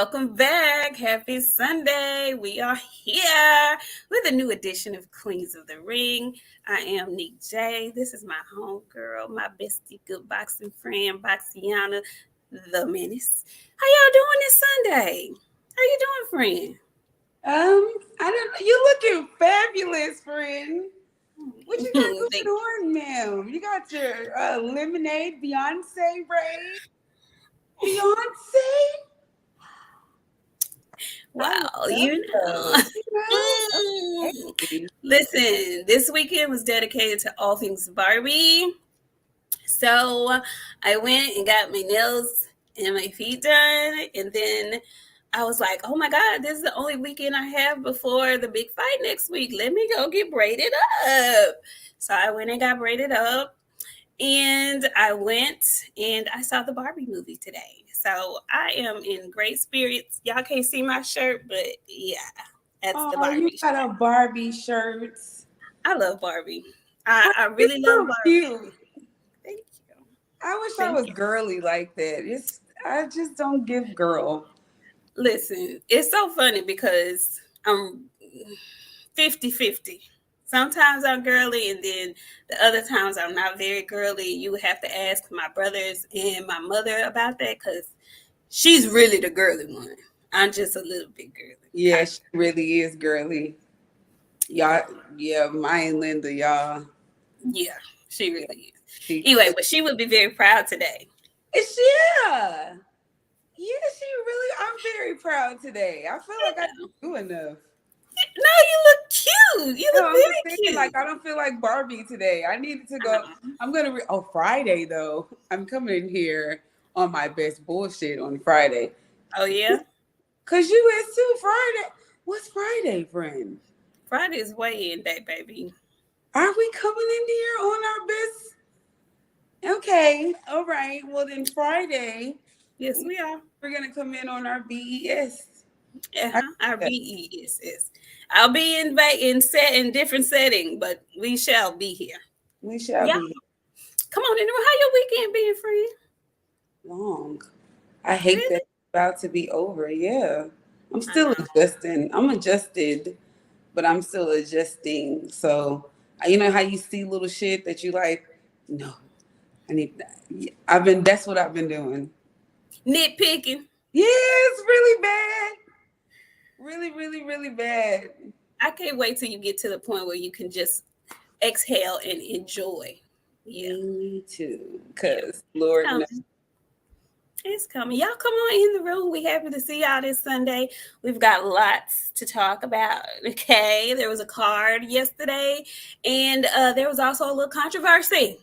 Welcome back. Happy Sunday. We are here with a new edition of Queens of the Ring. I am Nik J. This is my homegirl, my bestie, good boxing friend, BOXIANA, the Menace. How y'all doing this Sunday? How you doing, friend? I don't know. You looking fabulous, friend. What you got going on, ma'am? You got your lemonade Beyonce braid? Beyonce? Wow, Okay. Listen, this weekend was dedicated to all things Barbie. So I went and got my nails and my feet done. And then I was like, oh my God, this is the only weekend I have before the big fight next week. Let me go get braided up. So I went and got braided up. And I went and I saw the Barbie movie today. So I am in great spirits. Y'all can't see my shirt, but yeah, that's the Barbie. You got a Barbie shirt. I love Barbie. I really love Barbie. Cute. Thank you. I wish I was girly like that. I just don't give girl. Listen, it's so funny because I'm 50-50. Sometimes I'm girly, and then the other times I'm not very girly. You would have to ask my brothers and my mother about that because she's really the girly one. I'm just a little bit girly. Yeah, she really is girly. Y'all, yeah, mine Linda, y'all. Yeah, she really is. Anyway, but she would be very proud today. Yeah, she really. I'm very proud today. I feel like I didn't do enough. No, you look cute. You look very cute. Like I don't feel like Barbie today. I needed to go. I'm gonna. Friday though. I'm coming in here on my best bullshit on Friday. Oh yeah. Cause you is too Friday. What's Friday, friend? Friday is weigh-in day, baby. Are we coming in here on our best? Okay. All right. Well then Friday. Yes, we are. We're gonna come in on our BES. Our BES. I'll be in different setting, but we shall be here. We shall be here. Come on in the room. How your weekend been, friend? Long. I hate that it's about to be over. Yeah. I'm still adjusting. I'm adjusted, but I'm still adjusting. So you know how you see little shit that you like, no, I need that. That's what I've been doing. Nitpicking. Yeah, it's really bad. Really, really, really bad. I can't wait till you get to the point where you can just exhale and enjoy. Yeah. Me too. Because Lord knows. It's coming. Y'all come on in the room. We're happy to see y'all this Sunday. We've got lots to talk about. Okay. There was a card yesterday, and there was also a little controversy.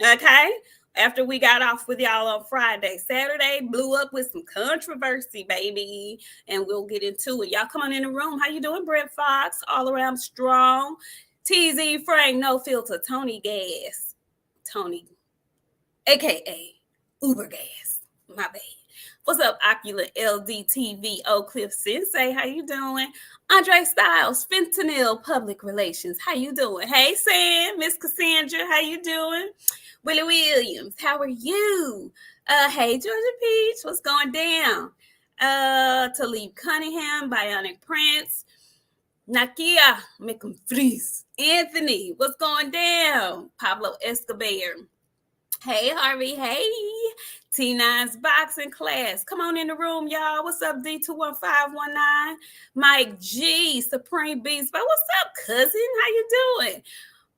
Okay. After we got off with y'all on Friday, Saturday blew up with some controversy, baby. And we'll get into it. Y'all come on in the room. How you doing, Brett Fox? All around strong. TZ Frank, no filter. Tony Gas. Tony, a.k.a. Uber Gas. My bad. What's up, Ocular LDTV Oak Cliff Sensei? How you doing? Andre Styles, Fentanyl Public Relations. How you doing? Hey, Sam, Miss Cassandra. How you doing? Willie Williams, how are you? Hey, Georgia Peach, what's going down? Talib Cunningham, Bionic Prince, Nakia, make them freeze. Anthony, what's going down? Pablo Escobar. Hey, Harvey. Hey, T9's boxing class. Come on in the room, y'all. What's up, D21519? Mike G, Supreme Beast. But what's up, cousin? How you doing?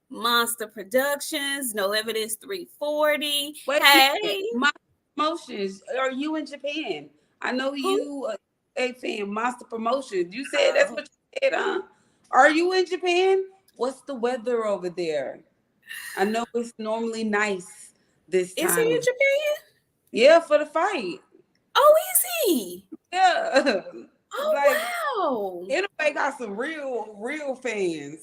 Monster Productions, No Evidence 340. Hey. My Promotions. Are you in Japan? I know you a fan. Monster Promotions. You said that's what you said, huh? Are you in Japan? What's the weather over there? I know it's normally nice this time. Is he in Japan? Yeah, for the fight. Oh, is he? Yeah. Oh, wow. Inoue got some real fans.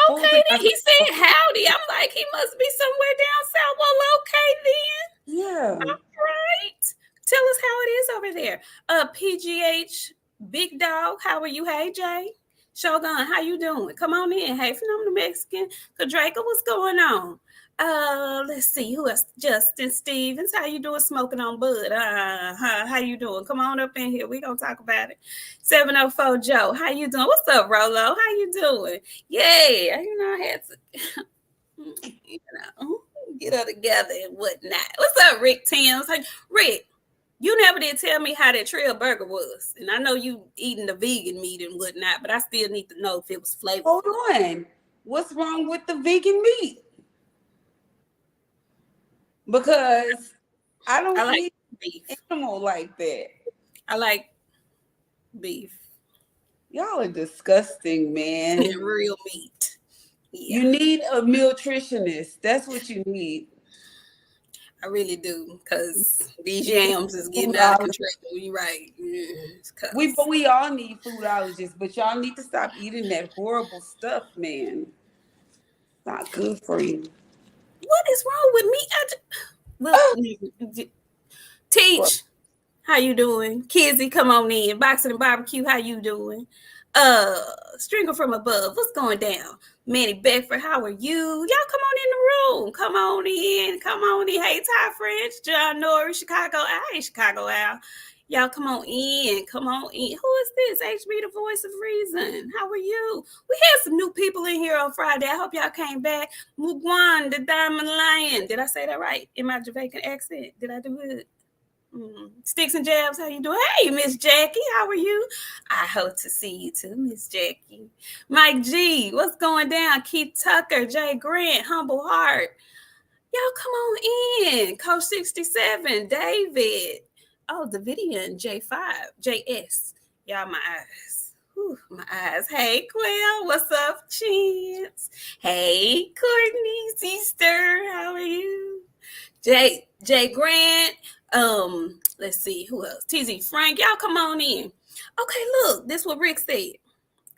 Okay, then he said howdy. I'm like, he must be somewhere down south. Well, okay then. Yeah. All right. Tell us how it is over there. PGH Big Dog, how are you? Hey, Jay. Shogun, how you doing? Come on in. Hey, Phenomenal Mexican. Kadraka, what's going on? Let's see who else. Justin Stevens, how you doing? Smoking on bud. How you doing? Come on up in here. We gonna talk about it. 704 Joe, how you doing? What's up, Rolo? How you doing? Yeah, I had to, get her together and whatnot. What's up, Rick Timms? Rick, you never did tell me how that trail burger was, and I know you eating the vegan meat and whatnot, but I still need to know if it was flavorful. Hold on, what's wrong with the vegan meat? Because I don't like eat beef. animal like that. I like beef. Y'all are disgusting, man. Real meat. Yeah. You need a nutritionist. That's what you need. I really do, because these yams is getting out of control. You're right. We all need foodologists, but y'all need to stop eating that horrible stuff, man. It's not good for you. What is wrong with me? Teach, how you doing? Kizzy, come on in. Boxing and Barbecue, how you doing? Stringer from above, what's going down? Manny Beckford, how are you? Y'all come on in the room. Come on in. Hey, Ty French, John Norris, Chicago. I ain't Chicago Al. Y'all come on in. Who is this? HB, the voice of reason. How are you? We had some new people in here on Friday. I hope y'all came back. Mugwan, the Diamond Lion. Did I say that right in my Jamaican accent? Did I do it? Sticks and Jabs, how you doing? Hey, Miss Jackie, how are you? I hope to see you too, Miss Jackie. Mike G, what's going down? Keith Tucker, Jay Grant, Humble Heart. Y'all come on in. Coach 67, David. Oh, Davidian, J5, JS. Y'all, my eyes. Whew, my eyes. Hey, Quail, what's up, Chance? Hey, Courtney, sister, how are you? Jay Grant. Let's see who else. TZ Frank, y'all come on in. Okay, look, this is what Rick said.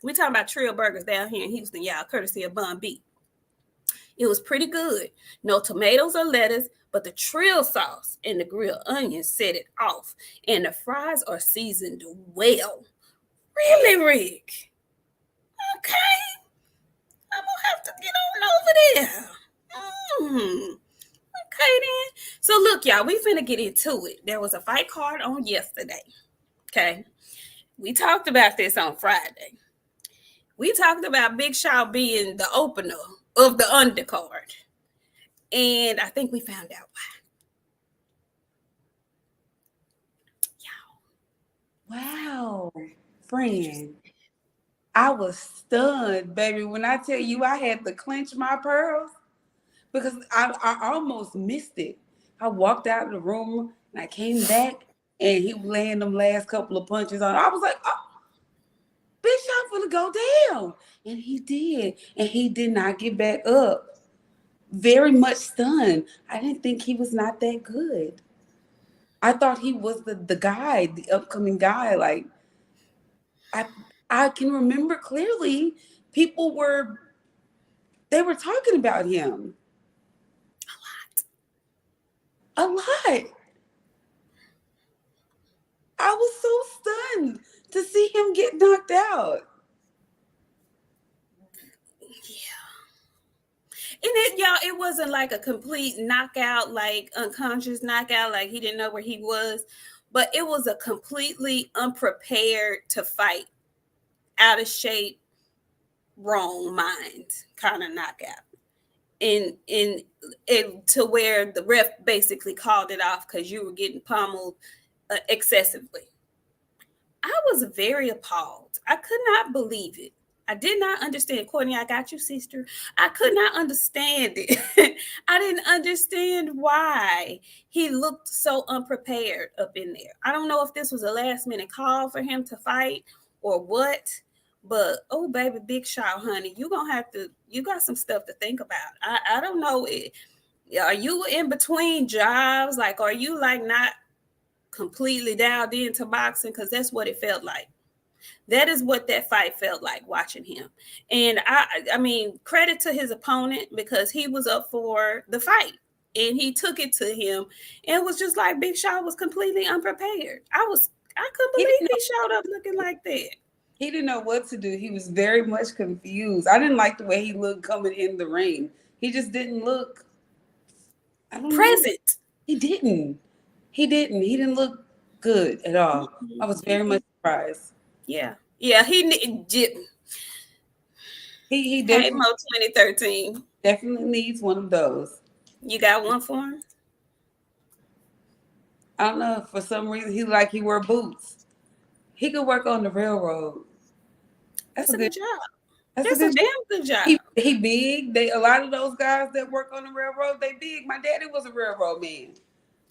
We talking about Trill Burgers down here in Houston, y'all, courtesy of Bun B. It was pretty good. No tomatoes or lettuce, but the Trill sauce and the grilled onions set it off, and the fries are seasoned well. Really, Rick? Okay, I'm gonna have to get on over there. Okay, then. So, look, y'all, we finna get into it. There was a fight card on yesterday. Okay. We talked about this on Friday. We talked about Big Shaw being the opener of the undercard. And I think we found out why. Wow. Friend. I was stunned, baby. When I tell you I had to clench my pearls. Because I almost missed it. I walked out of the room and I came back and he was laying them last couple of punches on. I was like, oh, Big Shot gonna go down. And he did. And he did not get back up. Very much stunned. I didn't think he was not that good. I thought he was the guy, the upcoming guy. Like, I can remember clearly people were talking about him. A lot. I was so stunned to see him get knocked out. Yeah. And it wasn't like a complete knockout, like unconscious knockout, like he didn't know where he was, but it was a completely unprepared to fight, out of shape, wrong mind kind of knockout. In to where the ref basically called it off because you were getting pummeled excessively. I was very appalled. I could not believe it. I did not understand. Courtney, I got you, sister. I could not understand it. I didn't understand why he looked so unprepared up in there. I don't know if this was a last minute call for him to fight or what. But, oh, baby, Big Shaw, honey, you got some stuff to think about. I don't know. Are you in between jobs? Like, are you like not completely dialed into boxing? Because that's what it felt like. That is what that fight felt like watching him. And I mean, credit to his opponent because he was up for the fight and he took it to him. And it was just like Big Shaw was completely unprepared. I couldn't believe he showed up looking like that. He didn't know what to do. He was very much confused. I didn't like the way he looked coming in the ring. He just didn't look I don't know. Present. He didn't. He didn't. He didn't look good at all. I was very much surprised. Yeah. Yeah. He Hey, definitely Mo 2013. definitely needs one of those. You got one for him? I don't know. For some reason, he wear boots. He could work on the railroad. That's That's a a good. good job. That's a That's a good. damn good job. He big. They a lot of those guys that work on the railroad. They big. My daddy was a railroad man.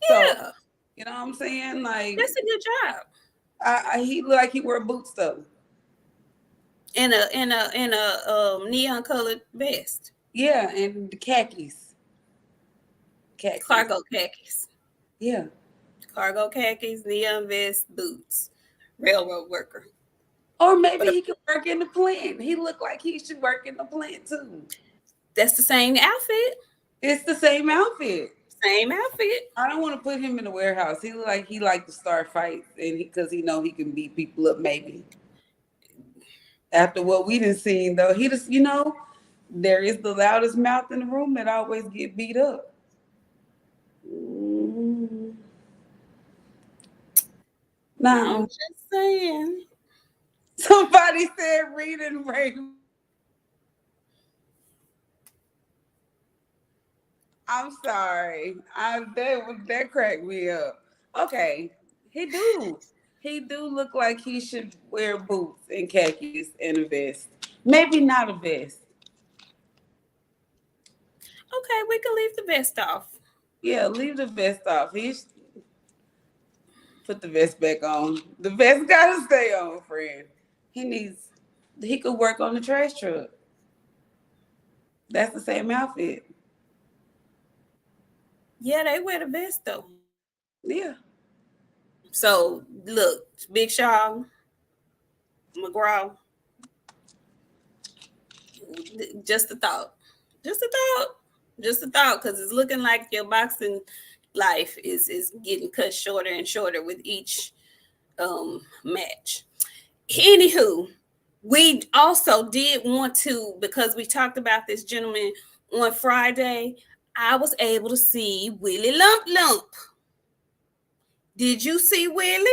So Yeah. you know what I'm saying? Like That's a good job. he look like he wear boots though. In a neon colored vest. Yeah, and the khakis. Khakis. Cargo khakis. Yeah. Cargo khakis, neon vest, boots. Railroad worker. Or maybe But he could work in the plant. He looked like he should work in the plant too. that's the same outfit. It's the same outfit. Same outfit. I don't want to put him in the warehouse. He look like he like to start fights, and because he know he can beat people up. Maybe after what we done seen, though, he just there is the loudest mouth in the room that always get beat up. Mm. I'm Now, just saying. somebody said reading Raymond. I'm sorry. That cracked me up. Okay, he do. He do look like he should wear boots and khakis and a vest. Maybe not a vest. Okay, we can leave the vest off. Yeah, leave the vest off. Put the vest back on. The vest gotta stay on, friend. He needs. He could work on the trash truck. That's the same outfit. Yeah, they wear the vest though. Yeah. So look, Big Shaw, McGraw, just a thought. Just a thought. Just a thought, because it's looking like your boxing life is getting cut shorter and shorter with each match. Anywho, we also did want to, because we talked about this gentleman on Friday, I was able to see Willie Lump Lump. Did you see Willie?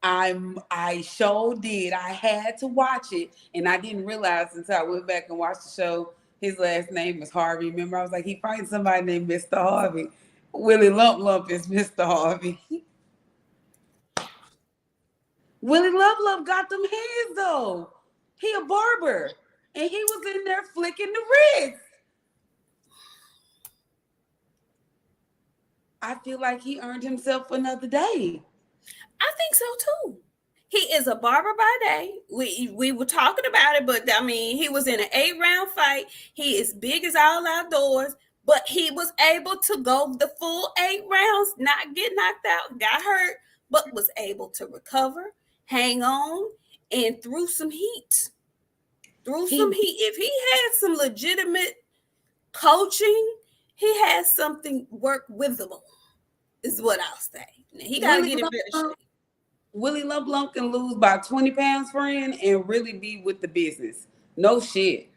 I sure did. I had to watch it, and I didn't realize until I went back and watched the show. His last name is Harvey. Remember, I was like, he fighting somebody named Mr. Harvey. Willie Lump Lump is Mr. Harvey. Willie Lump Lump got them hands though. He a barber, and he was in there flicking the wrist. I feel like he earned himself another day. I think so too. He is a barber by day. We were talking about it, but I mean, he was in an 8-round fight. He is big as all outdoors, but he was able to go the full 8 rounds, not get knocked out, got hurt, but was able to recover, hang on, and threw some heat. If he had some legitimate coaching, he has something work with him, is what I'll say. Now, he got to Willie get in Lump better Lump, shape. Willie Lump Lump can lose by 20 pounds, friend, and really be with the business. No shit.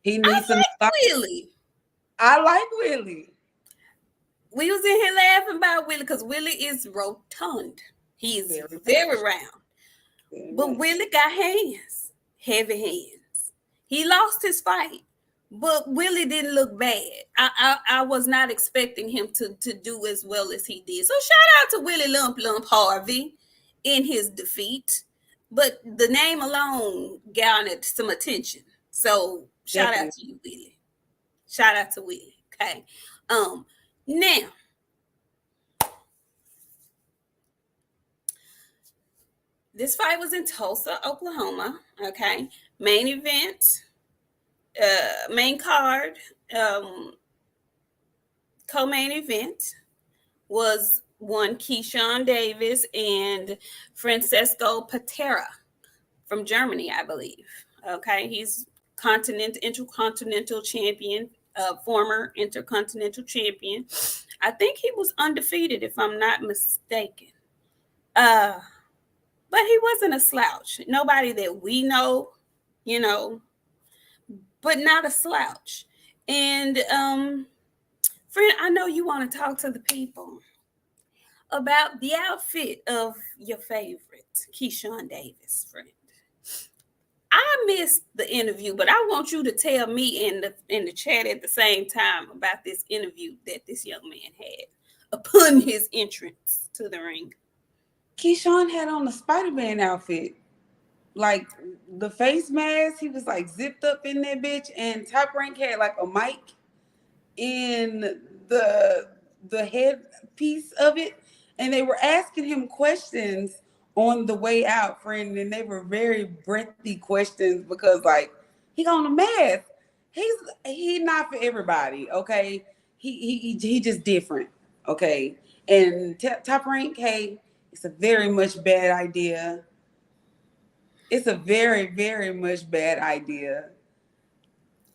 He I needs some. like Willie. I like Willie. We was in here laughing about Willie because Willie is rotund. He is very round. But Willie got hands, heavy hands. He lost his fight, but Willie didn't look bad. I was not expecting him to do as well as he did. So shout out to Willie Lump Lump Harvey in his defeat. But the name alone garnered some attention. So shout out to you, Willie. Shout out to Willie. Okay. Now, this fight was in Tulsa, Oklahoma. Okay. Main event, main card, co-main event was one Keyshawn Davis and Francesco Patera from Germany, I believe. Okay. He's intercontinental champion, former intercontinental champion. I think he was undefeated, if I'm not mistaken. But he wasn't a slouch. Nobody that we know, you know, but not a slouch. And Friend, I know you want to talk to the people about the outfit of your favorite, Keyshawn Davis, friend. I missed the interview, but I want you to tell me in the chat at the same time about this interview that this young man had upon his entrance to the ring. Keyshawn had on a Spider-Man outfit. Like the face mask, he was like zipped up in that bitch, and Top Rank had like a mic in the headpiece of it, and they were asking him questions on the way out, friend, and they were very breathy questions because like he got on a mask. He not for everybody, okay? He just different, okay? And Top Rank, hey, it's a very much bad idea. It's a very, very much bad idea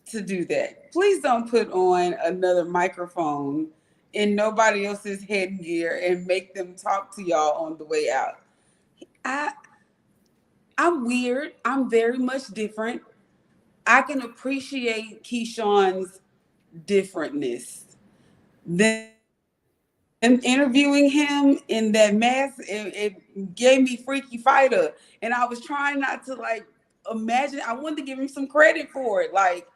to do that. Please don't put on another microphone in nobody else's headgear and make them talk to y'all on the way out. I I'm weird. I'm very much different. I can appreciate Keyshawn's differentness. Them interviewing him in that mask, it gave me Freaky Fighter. And I was trying not to like imagine. I wanted to give him some credit for it. Like,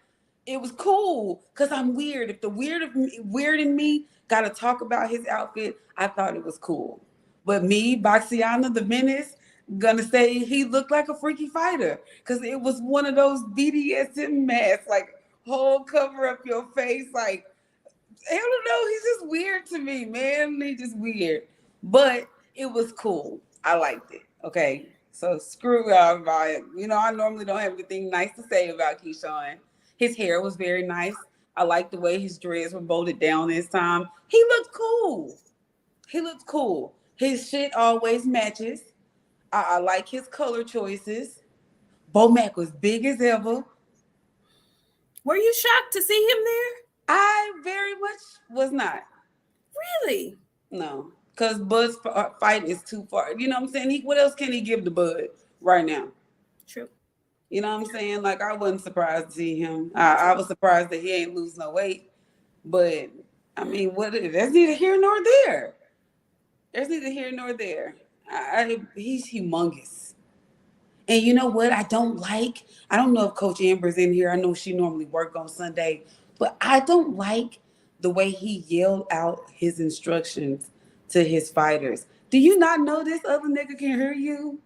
it was cool because I'm weird. If the weird in me got to talk about his outfit, I thought it was cool. But me, Boxiana the Menace, gonna say he looked like a freaky fighter because it was one of those BDSM masks, like whole cover up your face. Like, I don't know, he's just weird to me, man. He's just weird, but it was cool. I liked it. Okay, so screw y'all about it. You know, I normally don't have anything nice to say about Keyshawn. His hair was very nice. I liked the way his dreads were bolted down this time. He looked cool. He looked cool. His shit always matches. I like his color choices. Bomac was big as ever. Were you shocked to see him there? I very much was not. Really? No, because Bud's fight is too far. You know what I'm saying? What else can he give to Bud right now? True. You know what I'm saying? Like, I wasn't surprised to see him. I was surprised that he ain't lose no weight. But I mean, that's neither here nor there. There's neither here nor there. He's humongous. And you know what I don't like? I don't know if Coach Amber's in here. I know she normally work on Sunday, but I don't like the way he yelled out his instructions to his fighters. Do you not know this other nigga can hear you?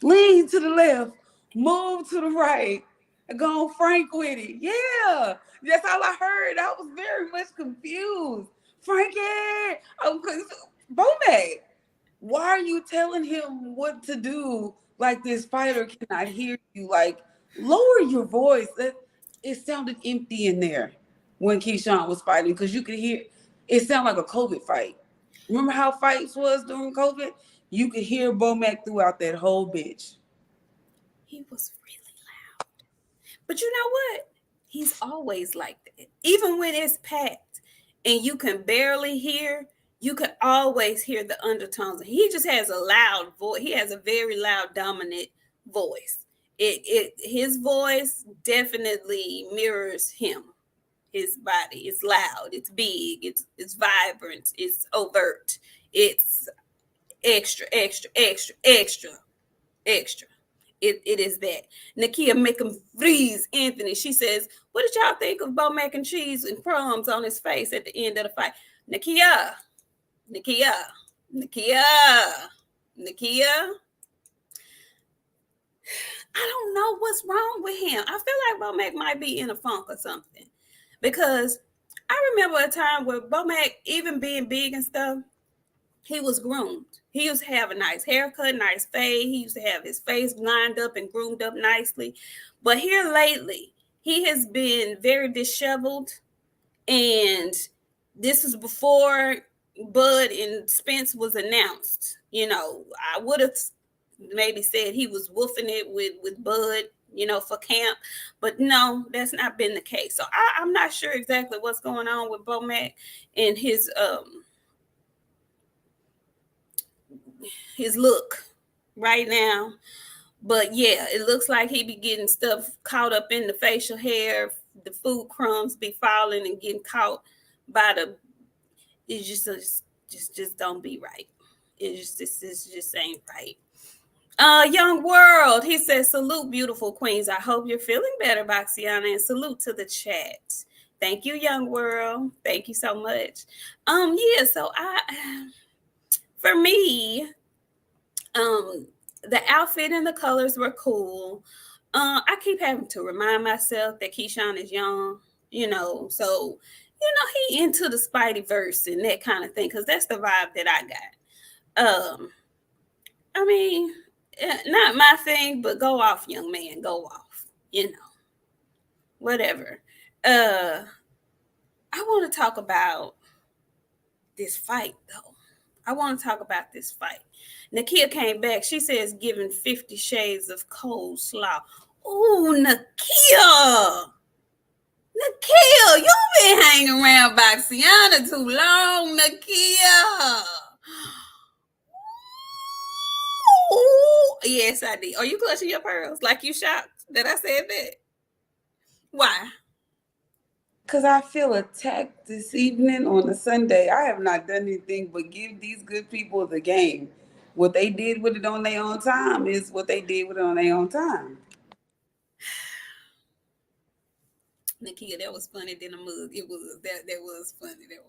Lean to the left, move to the right, and go on Frank with it. Yeah, that's all I heard. I was very much confused. Frankie, Bomac, why are you telling him what to do? Like, this fighter cannot hear you. Like, lower your voice. It sounded empty in there when Keyshawn was fighting because you could hear it sounded like a COVID fight. Remember how fights was during COVID? You could hear Bomac throughout that whole bitch. He was really loud. But you know what? He's always like that. Even when it's packed and you can barely hear, you can always hear the undertones. He just has a loud voice. He has a very loud, dominant voice. His voice definitely mirrors him. His body. It's loud. It's big. It's vibrant. It's overt. It's extra, extra, extra, extra, extra. It is that. Nakia make him freeze Anthony. She says, what did y'all think of Bo mac and cheese and crumbs on his face at the end of the fight? Nakia, Nakia, Nakia, Nakia. I don't know what's wrong with him. I feel like Bo Mac might be in a funk or something. Because I remember a time where Bo Mac, even being big and stuff, he was groomed. He used to have a nice haircut, nice fade. He used to have his face lined up and groomed up nicely. But here lately, he has been very disheveled. And this was before Bud and Spence was announced. You know, I would have maybe said he was woofing it with Bud, you know, for camp. But no, that's not been the case. So I'm not sure exactly what's going on with Bo Mac and his look right now. But yeah, it looks like he be getting stuff caught up in the facial hair, the food crumbs be falling and getting caught by the. It just don't be right. It just this just ain't right. Young World, he says, salute, beautiful queens. I hope you're feeling better, BOXIANA, and salute to the chat. Thank you, Young World. Thank you so much. Yeah, so for me, the outfit and the colors were cool. I keep having to remind myself that Keyshawn is young, so he into the Spidey verse and that kind of thing, because that's the vibe that I got. I mean, not my thing, but go off, young man, go off, whatever. I want to talk about this fight, though. I want to talk about this fight. Nakia came back. She says, giving 50 shades of coleslaw. Ooh, Nakia. Nakia, you've been hanging around BOXIANA too long, Nakia. Ooh, yes, I did. Are you clutching your pearls? Like you shocked that I said that? Why? Because I feel attacked this evening on a Sunday. I have not done anything but give these good people the game. What they did with it on their own time is what they did with it on their own time. Nakia, that was funny than a mug. It was that was funny. That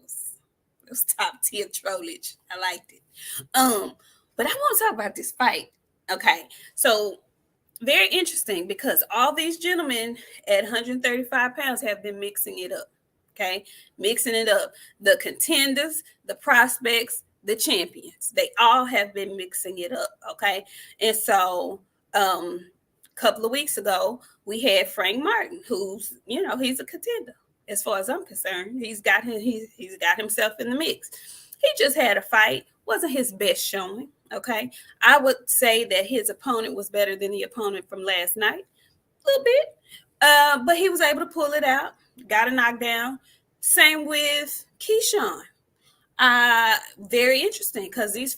was top tier trollage. I liked it. But I want to talk about this fight. Okay, so very interesting because all these gentlemen at 135 pounds have been mixing it up. Okay, mixing it up. The contenders, the prospects, the champions. They all have been mixing it up. Okay, and so a couple of weeks ago we had Frank Martin, who's he's a contender as far as I'm concerned. He's got himself in the mix. He just had a fight. Wasn't his best showing. Okay, I would say that his opponent was better than the opponent from last night, a little bit, but he was able to pull it out, got a knockdown. Same with Keyshawn. Very interesting because these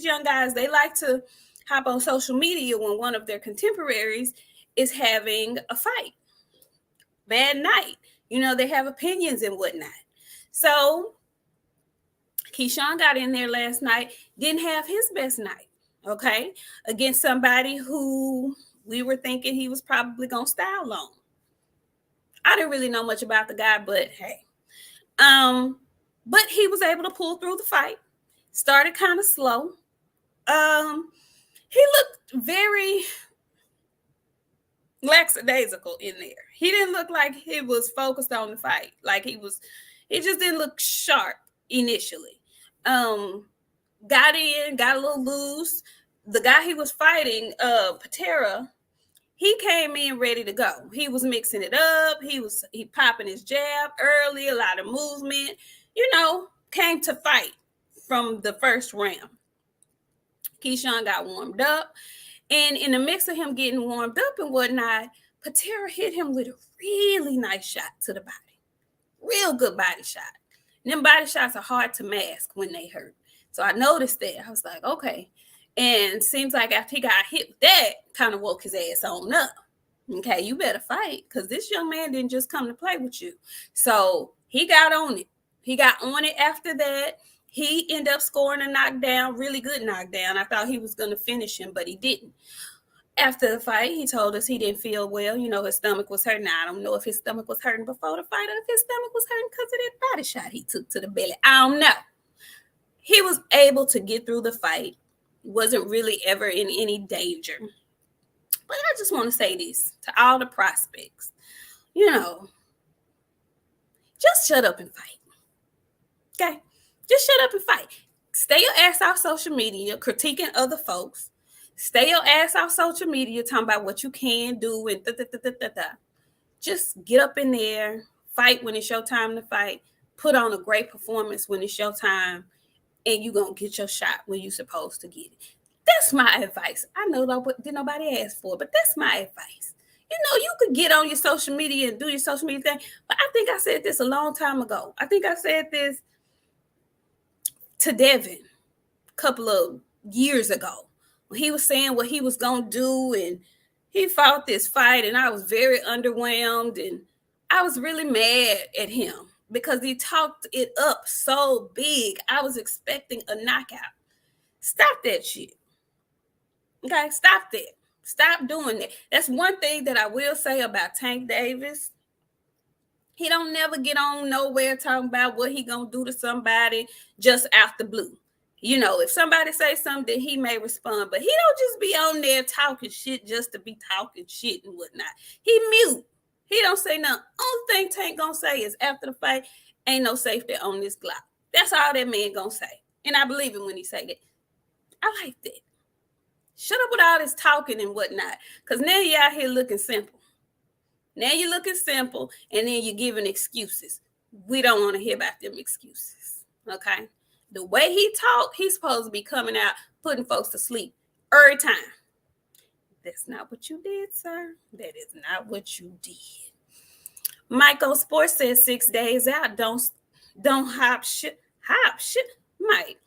young guys, they like to hop on social media when one of their contemporaries is having a fight, bad night. They have opinions and whatnot. So Keyshawn got in there last night, didn't have his best night, okay, against somebody who we were thinking he was probably going to style on. I didn't really know much about the guy, but hey. But he was able to pull through the fight, started kind of slow. He looked very lackadaisical in there. He didn't look like he was focused on the fight. Like he just didn't look sharp initially. Got in, got a little loose. The guy he was fighting, Patera, he came in ready to go. He was mixing it up. He popping his jab early, a lot of movement, came to fight from the first round. Keyshawn got warmed up. And in the mix of him getting warmed up and whatnot, Patera hit him with a really nice shot to the body. Real good body shot. And them body shots are hard to mask when they hurt. So I noticed that. I was like, okay. And seems like after he got hit with that, kind of woke his ass on up. Okay, you better fight because this young man didn't just come to play with you. So he got on it. He got on it after that. He ended up scoring a knockdown, really good knockdown. I thought he was going to finish him, but he didn't. After the fight, he told us he didn't feel well. His stomach was hurting. Now, I don't know if his stomach was hurting before the fight or if his stomach was hurting because of that body shot he took to the belly. I don't know. He was able to get through the fight. Wasn't really ever in any danger. But I just want to say this to all the prospects. Just shut up and fight. Okay? Just shut up and fight. Stay your ass off social media, critiquing other folks. Stay your ass off social media, talking about what you can do and da-da-da-da-da-da. Just get up in there, fight when it's your time to fight, put on a great performance when it's your time, and you're going to get your shot when you're supposed to get it. That's my advice. I know didn't nobody ask for it, but that's my advice. You could get on your social media and do your social media thing, but I think I said this a long time ago. I think I said this to Devin a couple of years ago when he was saying what he was going to do, and he fought this fight, and I was very underwhelmed, and I was really mad at him because he talked it up so big. I was expecting a knockout. Stop that shit. Okay, stop that. Stop doing that. That's one thing that I will say about Tank Davis. He don't never get on nowhere talking about what he gonna do to somebody just out the blue. You know, if somebody say something, he may respond, but he don't just be on there talking shit just to be talking shit and whatnot. He mute. He don't say nothing. Only thing Tank gonna say is after the fight, ain't no safety on this Glock. That's all that man gonna say, and I believe him when he say that. I like that. Shut up with all this talking and whatnot, because now you out here looking simple. Now you're looking simple, and then you're giving excuses. We don't want to hear about them excuses. Okay? The way he talk, he's supposed to be coming out, putting folks to sleep every time. That's not what you did, sir. That is not what you did. Mike on Sports says 6 days out. Don't hop shit. Hop shit. Mike.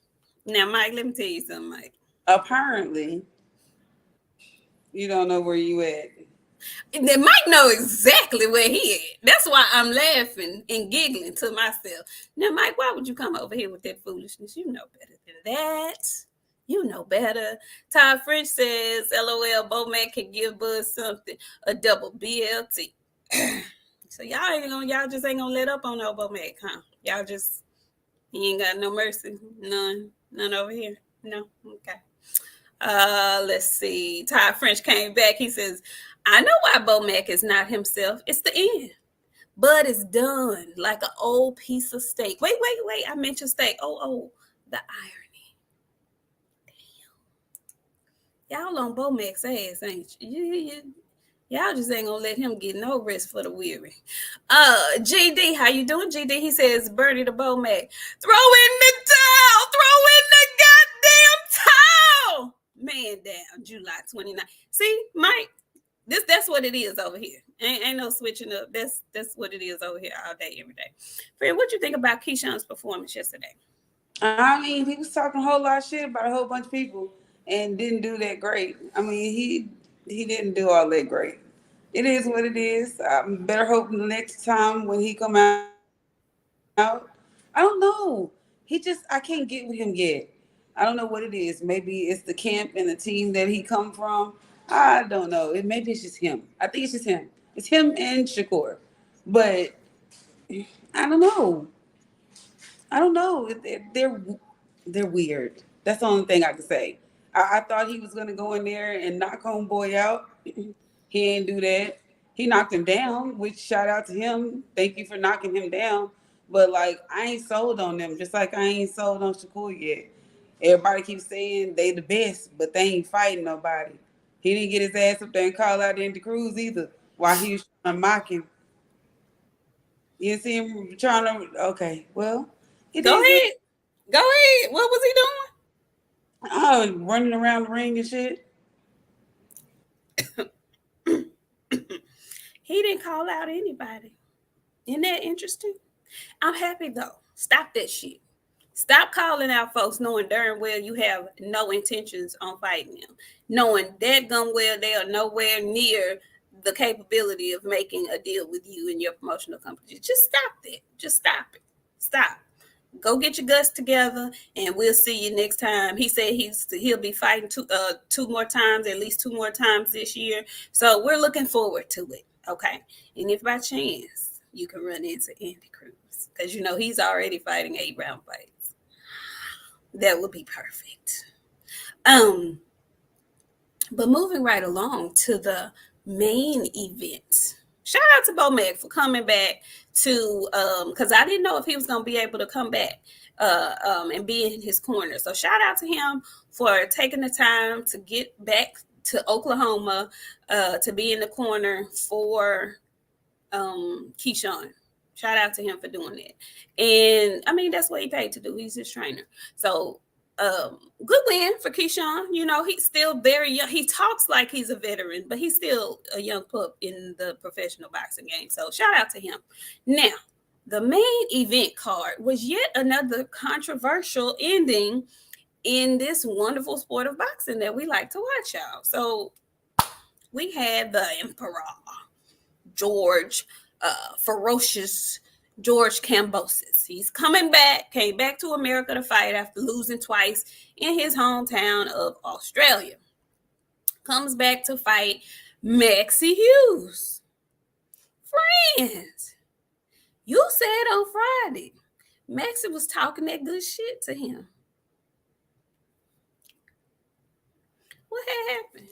Now, Mike, let me tell you something, Mike. Apparently, you don't know where you at. Then Mike know exactly where he at. That's why I'm laughing and giggling to myself. Now, Mike, why would you come over here with that foolishness? You know better than that. You know better. Todd French says, LOL, Bomac can give Buzz something, a double BLT. So y'all just ain't gonna let up on no Bomac, huh? He ain't got no mercy. None over here. No? Okay. Let's see. Todd French came back. He says, I know why Bomac is not himself. It's the end. Bud is done like an old piece of steak. Wait. I mentioned steak. Oh, the irony. Damn. Y'all on Bomac's ass, ain't you? Y'all just ain't gonna let him get no rest for the weary. GD, how you doing, GD? He says, Bernie the Bomac, throw in the towel. Throw in the goddamn towel. Man down, July 29th. See, Mike, that's what it is over here. Ain't no switching up. That's what it is over here all day, every day. Fred, what you think about Keyshawn's performance yesterday? I mean, he was talking a whole lot of shit about a whole bunch of people and didn't do that great. I mean, he didn't do all that great. It is what it is. I better hope the next time when he come out. I don't know. I can't get with him yet. I don't know what it is. Maybe it's the camp and the team that he come from. I don't know. Maybe it's just him. I think it's just him. It's him and Shakur. But I don't know. They're weird. That's the only thing I can say. I thought he was gonna go in there and knock homeboy out. He didn't do that. He knocked him down, which shout out to him. Thank you for knocking him down. But like I ain't sold on them, just like I ain't sold on Shakur yet. Everybody keeps saying they the best, but they ain't fighting nobody. He didn't get his ass up there and call out Andy Cruz either while he was trying to mock him. You see him trying to well, it Go is what ahead. Go ahead. What was he doing? oh, running around the ring and shit. He didn't call out anybody. Isn't that interesting? I'm happy though. Stop that shit. Stop calling out folks knowing darn well you have no intentions on fighting them. Knowing that gum well they are nowhere near the capability of making a deal with you and your promotional company. Just stop that. Just stop it. Stop. Go get your guts together, and we'll see you next time. He said he'll be fighting two more times, at least two more times this year. So we're looking forward to it. Okay, and if by chance you can run into Andy Cruz, because you know he's already fighting 8-round fights, that would be perfect. But moving right along to the main event. Shout out to Bomac for coming back to because I didn't know if he was gonna be able to come back and be in his corner. So shout out to him for taking the time to get back to Oklahoma to be in the corner for Keyshawn. Shout out to him for doing that. And I mean that's what he paid to do. He's his trainer. So good win for Keyshawn. You know, he's still very young. He talks like he's a veteran, but he's still a young pup in the professional boxing game. So shout out to him. Now, the main event card was yet another controversial ending in this wonderful sport of boxing that we like to watch, y'all. So we had the Emperor, George ferocious George Kambosos. He's came back to America to fight after losing twice in his hometown of Australia. Comes back to fight Maxie Hughes. Friends, you said on Friday, Maxie was talking that good shit to him. What had happened?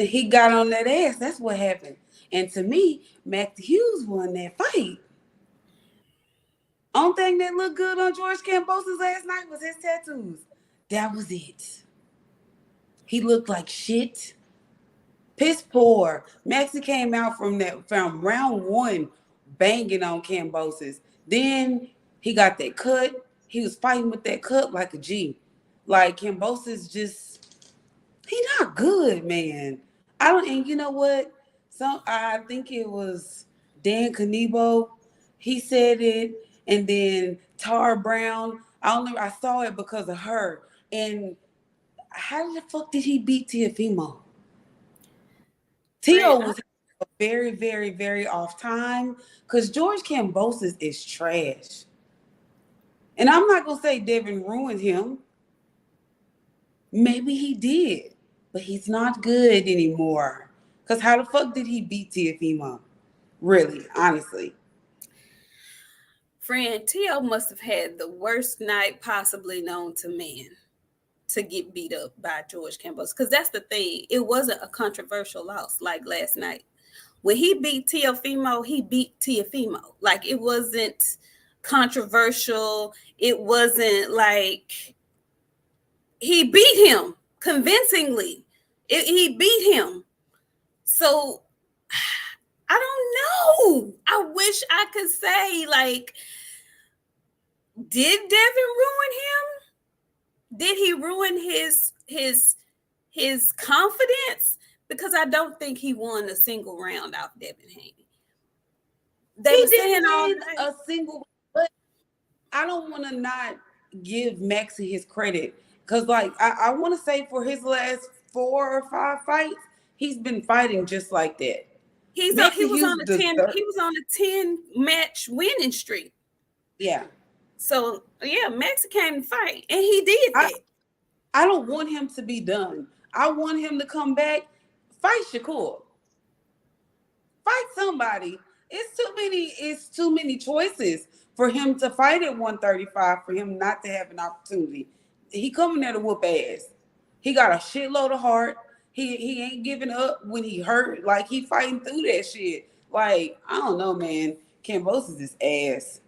He got on that ass. That's what happened. And to me, Mac Hughes won that fight. Only thing that looked good on George Kambosos last night was his tattoos. That was it. He looked like shit. Piss poor. Maxie came out from round one banging on Kambosos. Then he got that cut. He was fighting with that cut like a G. Like Kambosos he not good, man. And you know what? I think it was Dan Canibo. He said it, and then Tara Brown. I saw it because of her. And how the fuck did he beat Teofimo? Tio was a very, very, very off time because George Kambosos is trash. And I'm not gonna say Devin ruined him. Maybe he did, but he's not good anymore. Because how the fuck did he beat Teofimo? Really, honestly. Friend, Tio must have had the worst night possibly known to man to get beat up by George Kambosos. Because that's the thing. It wasn't a controversial loss like last night. When he beat Teofimo, he beat Teofimo. Like, it wasn't controversial. It wasn't like he beat him convincingly. He beat him. So I don't know. I wish I could say, like, did Devin ruin him? Did he ruin his confidence? Because I don't think he won a single round off Devin Haney. They were saying all a single, but I don't want to not give Maxie his credit. Because, like, I want to say for his last 4 or 5 fights, he's been fighting just like that. He was on a 10 match winning streak. Yeah. So yeah, Maxie came to fight, and he did that. I don't want him to be done. I want him to come back, fight Shakur, fight somebody. It's too many choices for him to fight at 135 for him not to have an opportunity. He coming there to whoop ass. He got a shitload of heart. He ain't giving up when he hurt. Like, he fighting through that shit. Like, I don't know, man. Kambosos is ass.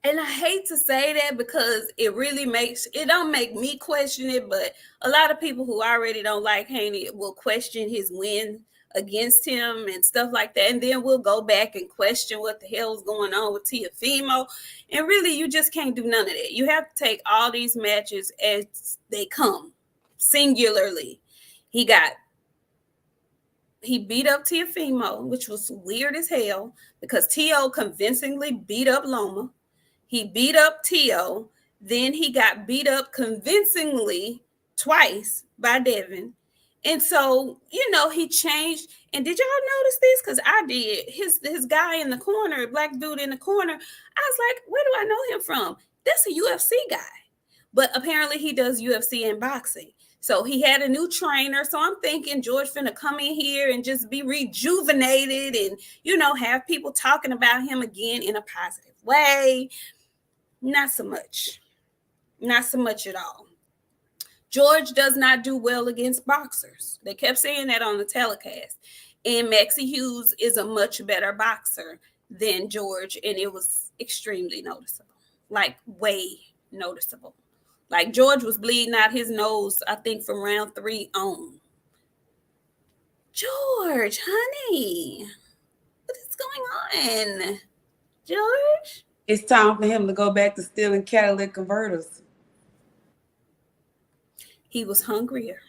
And I hate to say that because it don't make me question it, but a lot of people who already don't like Haney will question his win against him and stuff like that. And then we'll go back and question what the hell's going on with Teofimo. And really, you just can't do none of that. You have to take all these matches as they come, singularly. He beat up Teofimo, which was weird as hell because Tio convincingly beat up Loma. He beat up Tio. Then he got beat up convincingly twice by Devin. And so, he changed. And did y'all notice this? Because I did. His guy in the corner, black dude in the corner, I was like, where do I know him from? That's a UFC guy. But apparently he does UFC and boxing. So he had a new trainer. So I'm thinking George finna come in here and just be rejuvenated and, have people talking about him again in a positive way. Not so much. Not so much at all. George does not do well against boxers. They kept saying that on the telecast. And Maxie Hughes is a much better boxer than George. And it was extremely noticeable. Like, way noticeable. Like, George was bleeding out his nose, I think, from round 3 on. George, honey, what is going on? George? It's time for him to go back to stealing catalytic converters. He was hungrier.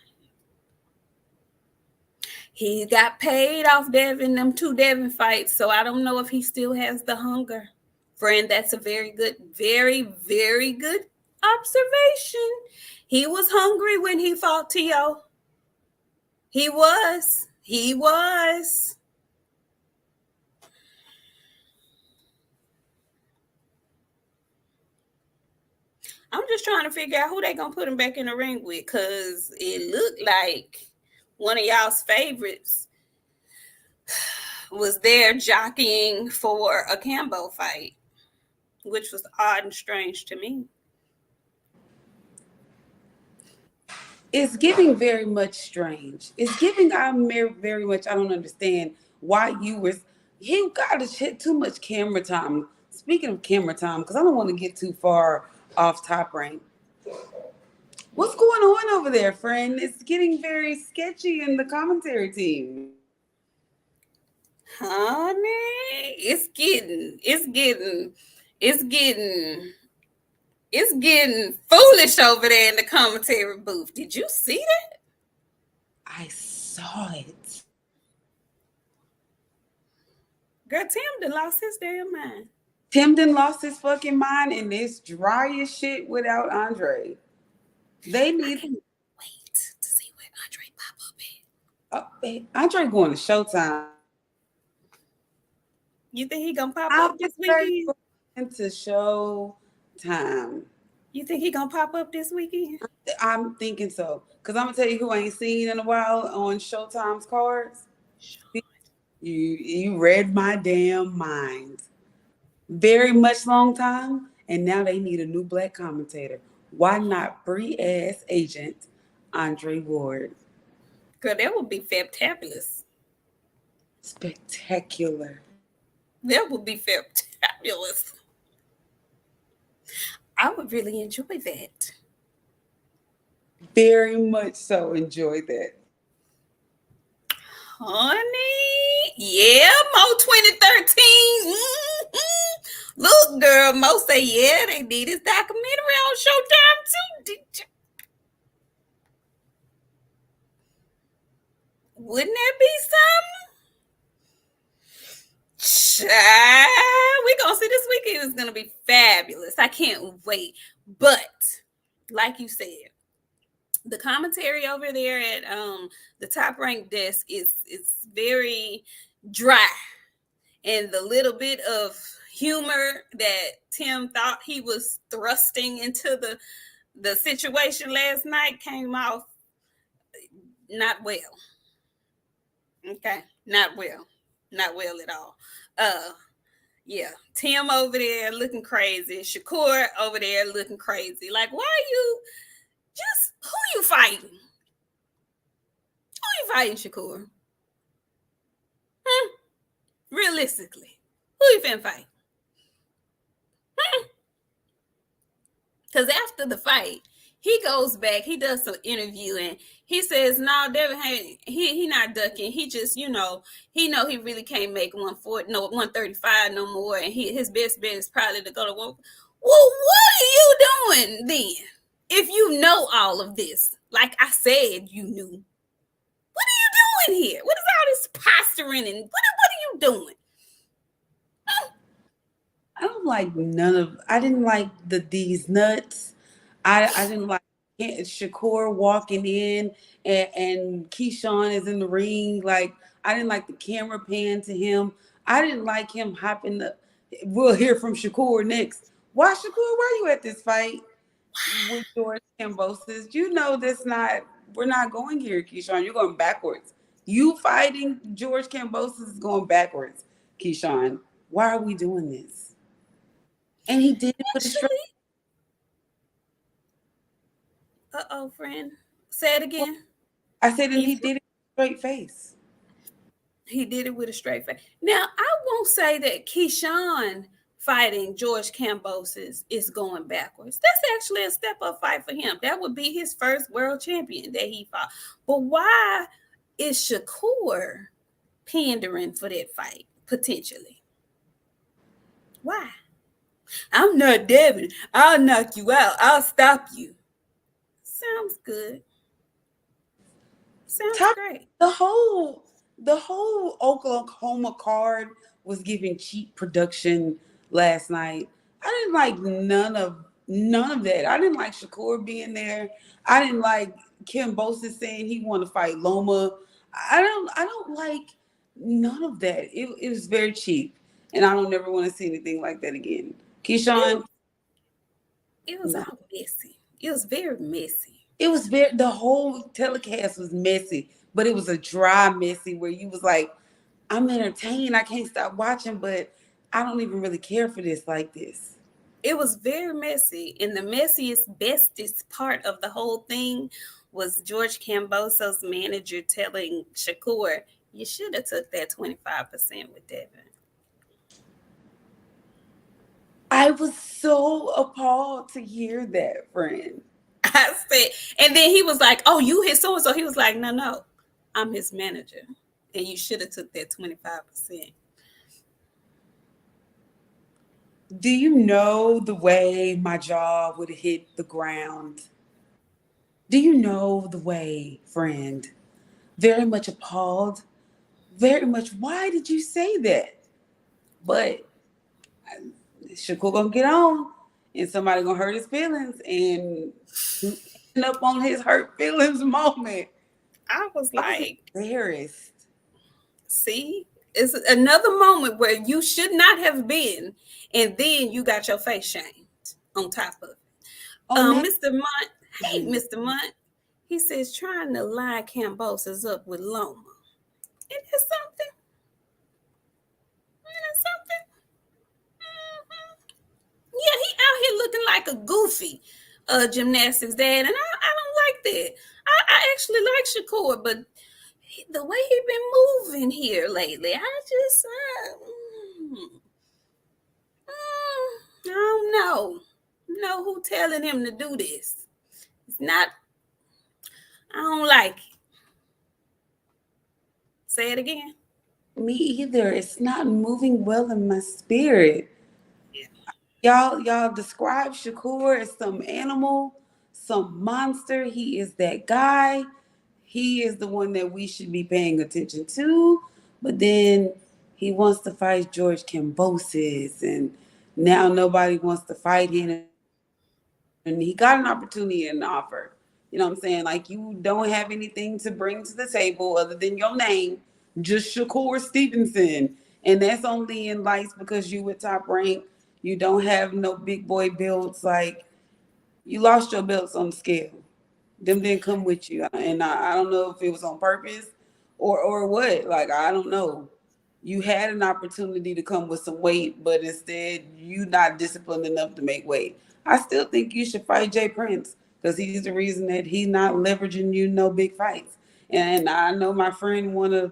He got paid off them 2 Devin fights, so I don't know if he still has the hunger. Friend, that's a very good, very, very good observation. He was hungry when he fought Tio. He was. He was. I'm just trying to figure out who they gonna put him back in the ring with, cause it looked like one of y'all's favorites was there jockeying for a Kambo fight, which was odd and strange to me. It's giving very much strange. It's giving very much. I don't understand why you were. He got a shit too much camera time. Speaking of camera time, because I don't want to get too far off top rank. What's going on over there, friend? It's getting very sketchy in the commentary team. Honey, it's getting foolish over there in the commentary booth. Did you see that? I saw it. Girl, Tim done lost his damn mind. Tim done lost his fucking mind, and it's dry as shit without Andre. They need. I can't wait to see where Andre pop up at. Andre going to Showtime. You think he gonna pop up this weekend? Into Showtime. You think he gonna pop up this weekend? I'm thinking so. Because I'm going to tell you who I ain't seen in a while on Showtime's cards. You read my damn mind. Very much long time. And now they need a new black commentator. Why not free-ass agent Andre Ward? Girl, that would be fantabulous. Spectacular. That would be fantabulous. I would really enjoy that. Very much so enjoy that. Honey, yeah, Mo 2013. Mm-hmm. Look, girl, Mo say, yeah, they did his documentary on Showtime too. Wouldn't that be something? Child, we gonna see this weekend is gonna be fabulous. I can't wait. But like you said, the commentary over there at the Top Rank desk is very dry, and the little bit of humor that Tim thought he was thrusting into the situation last night came off not well. Okay, not well at all. Yeah, Tim over there looking crazy, Shakur over there looking crazy. Like, why are you just, who you fighting? Who you fighting, Shakur? Realistically, who you finna fight? Because after the fight, he goes back, he does some interviewing. He says, no, Devin, he not ducking. He just, he know he really can't make 135 no more. And his best bet is probably to go to one. Well, what are you doing then? If you know all of this, like I said, you knew. What are you doing here? What is all this posturing and what are you doing? I don't like I didn't like these nuts. I didn't like Shakur walking in and Keyshawn is in the ring. Like, I didn't like the camera pan to him. I didn't like him hopping the. We'll hear from Shakur next. Why, Shakur? Why are you at this fight with George Kambosos? You know we're not going here, Keyshawn. You're going backwards. You fighting George Kambosos is going backwards, Keyshawn. Why are we doing this? And he did it with a straight. Friend. Say it again. I said, and he did it with a straight face. He did it with a straight face. Now, I won't say that Keyshawn fighting George Kambosos is going backwards. That's actually a step up fight for him. That would be his first world champion that he fought. But why is Shakur pandering for that fight, potentially? Why? I'm not Devin. I'll knock you out. I'll stop you. Sounds good. Sounds great. The whole Oklahoma card was giving cheap production last night. I didn't like none of that. I didn't like Shakur being there. I didn't like Kambosos saying he want to fight Loma. I don't like none of that. It was very cheap, and I don't never want to see anything like that again. It Keyshawn, was, it was no. all messy. It was very messy. It was very, the whole telecast was messy, but it was a dry messy where you was like, I'm entertained. I can't stop watching, but I don't even really care for this like this. It was very messy. And the messiest, bestest part of the whole thing was George Kambosos' manager telling Shakur, you should have took that 25% with Devin. I was so appalled to hear that, friend. I said, and then he was like, oh, you hit so and so. He was like, no, no, I'm his manager. And you should have took that 25%. Do you know the way my jaw would hit the ground? Do you know the way, friend? Very much appalled. Very much, why did you say that? But Shakur gonna get on, and somebody gonna hurt his feelings, and end up on his hurt feelings moment. I was I was like, embarrassed. see, it's another moment where you should not have been. And then you got your face shamed on top of it. On that, Mr. Munt, hey, Mr. Munt, he says trying to line Kambosos up with Loma. Isn't that something? Isn't that something? Mm-hmm. Yeah, he out here looking like a goofy gymnastics dad, and I don't like that. I actually like Shakur, but the way he been moving here lately, I just I don't know who telling him to do this. It's not. I don't like it. Say it again. me either. It's not moving well in my spirit. Yeah. Y'all describe Shakur as some animal, some monster. He is that guy. He is the one that we should be paying attention to. But then he wants to fight George Kambosos, and now nobody wants to fight him. And he got an opportunity and an offer. You know what I'm saying? Like, you don't have anything to bring to the table other than your name, just Shakur Stevenson. And that's only in lights because you were top rank. You don't have no big boy belts. Like, you lost your belts on the scale. Them didn't come with you. And I don't know if it was on purpose or what. Like, I don't know. You had an opportunity to come with some weight, but instead you not disciplined enough to make weight. I still think you should fight Jay Prince because he's the reason that he's not leveraging you no big fights. And I know my friend want to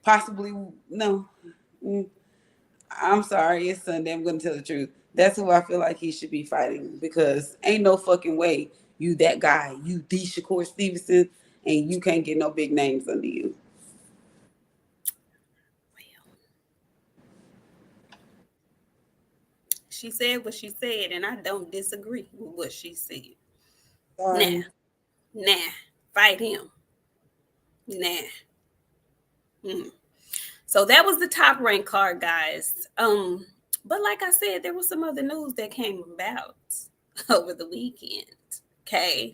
possibly no. I'm sorry, it's Sunday. I'm gonna tell the truth. That's who I feel like he should be fighting because ain't no fucking way you that guy, you the Shakur Stevenson, and you can't get no big names under you. She said what she said, and I don't disagree with what she said. Nah, Sorry. nah, fight him. Nah. Mm. So that was the top rank card, guys. But like I said, there was some other news that came about over the weekend. Okay.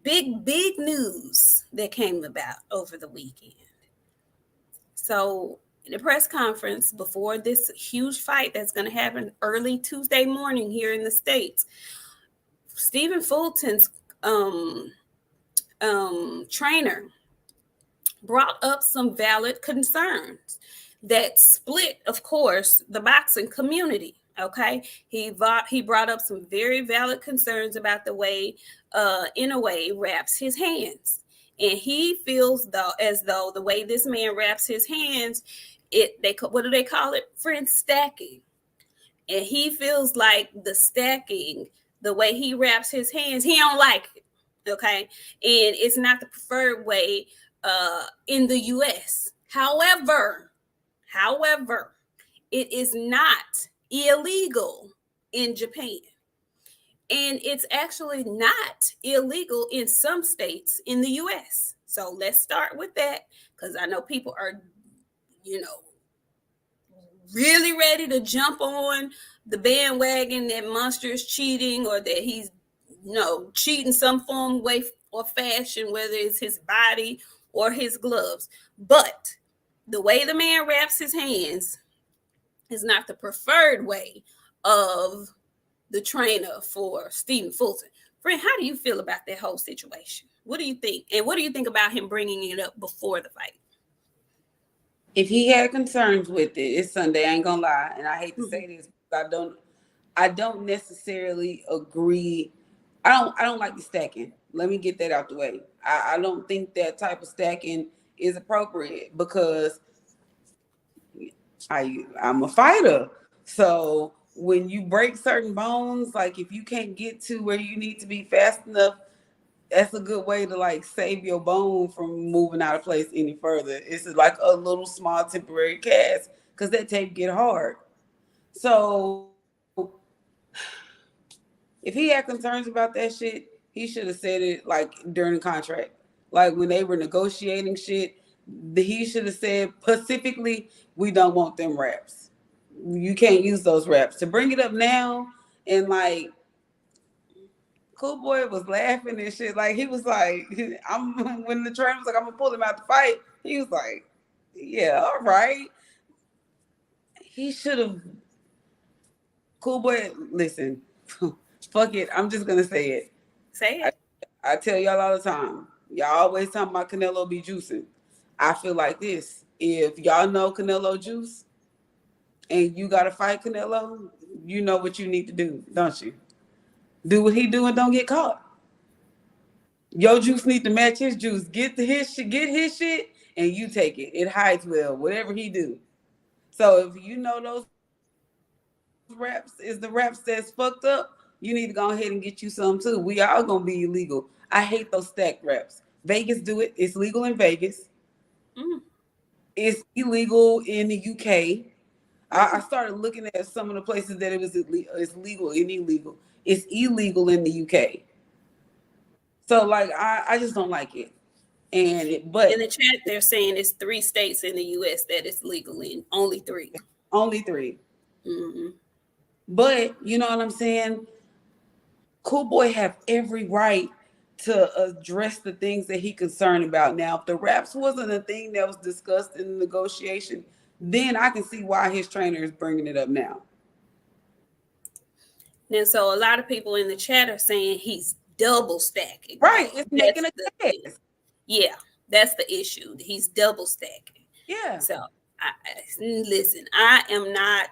Big news that came about over the weekend. So in the press conference before this huge fight that's going to happen early Tuesday morning here in the States, Stephen Fulton's trainer brought up some valid concerns that split, of course, the boxing community. Okay, he brought up some very valid concerns about the way Inoue wraps his hands, and he feels though as though the way this man wraps his hands, what do they call it? Friend, stacking. And he feels like the stacking, the way he wraps his hands, he don't like it. Okay, and it's not the preferred way in the U.S. However, it is not illegal in Japan. And it's actually not illegal in some states in the US. So let's start with that because I know people are, you know, really ready to jump on the bandwagon that Monster is cheating or that he's, cheating some form, way, or fashion, whether it's his body or his gloves. But the way the man wraps his hands is not the preferred way of the trainer for Stephen Fulton. Friend, how do you feel about that whole situation? What do you think? And what do you think about him bringing it up before the fight? If he had concerns with it, it's Sunday. I ain't gonna lie, and I hate to Mm-hmm. say this, but I don't necessarily agree. I don't like the stacking. Let me get that out the way. I don't think that type of stacking is appropriate because I'm a fighter. So when you break certain bones, like if you can't get to where you need to be fast enough, that's a good way to like save your bone from moving out of place any further. It's like a little small temporary cast because that tape get hard. So if he had concerns about that shit, he should have said it like during the contract. Like when they were negotiating shit, he should have said specifically, we don't want them raps. You can't use those raps. To bring it up now and like Cool Boy was laughing and shit. Like he was like, I'm when the trainer was like, I'm gonna pull him out the fight. He was like, yeah, all right. He should have. Cool Boy, listen, fuck it. I'm just gonna say it. Say I, it. I tell y'all all the time. Y'all always talking about Canelo be juicing. I feel like this. If y'all know Canelo juice and you gotta fight Canelo, you know what you need to do, don't you? Do what he do and don't get caught. Your juice need to match his juice. Get his shit, and you take it. It hides well, whatever he do. So if you know those raps is the raps that's fucked up, you need to go ahead and get you some too. We all gonna be illegal. I hate those stacked raps. Vegas do it. It's legal in Vegas. Mm. It's illegal in the UK. I Really? started looking at some of the places that it's legal and illegal. It's illegal in the UK. So like I just don't like it. In the But chat, they're saying it's 3 states in the U.S. that it's legal in. Only three. only three. Mm-hmm. But you know what I'm saying? Cool Boy have every right to address the things that he concerned about. Now, if the raps wasn't a thing that was discussed in the negotiation, then I can see why his trainer is bringing it up now. And so a lot of people in the chat are saying he's double stacking, Right, though. it's making That's a the thing. cast. Yeah, that's the issue. He's double stacking. Yeah. So, listen, I am not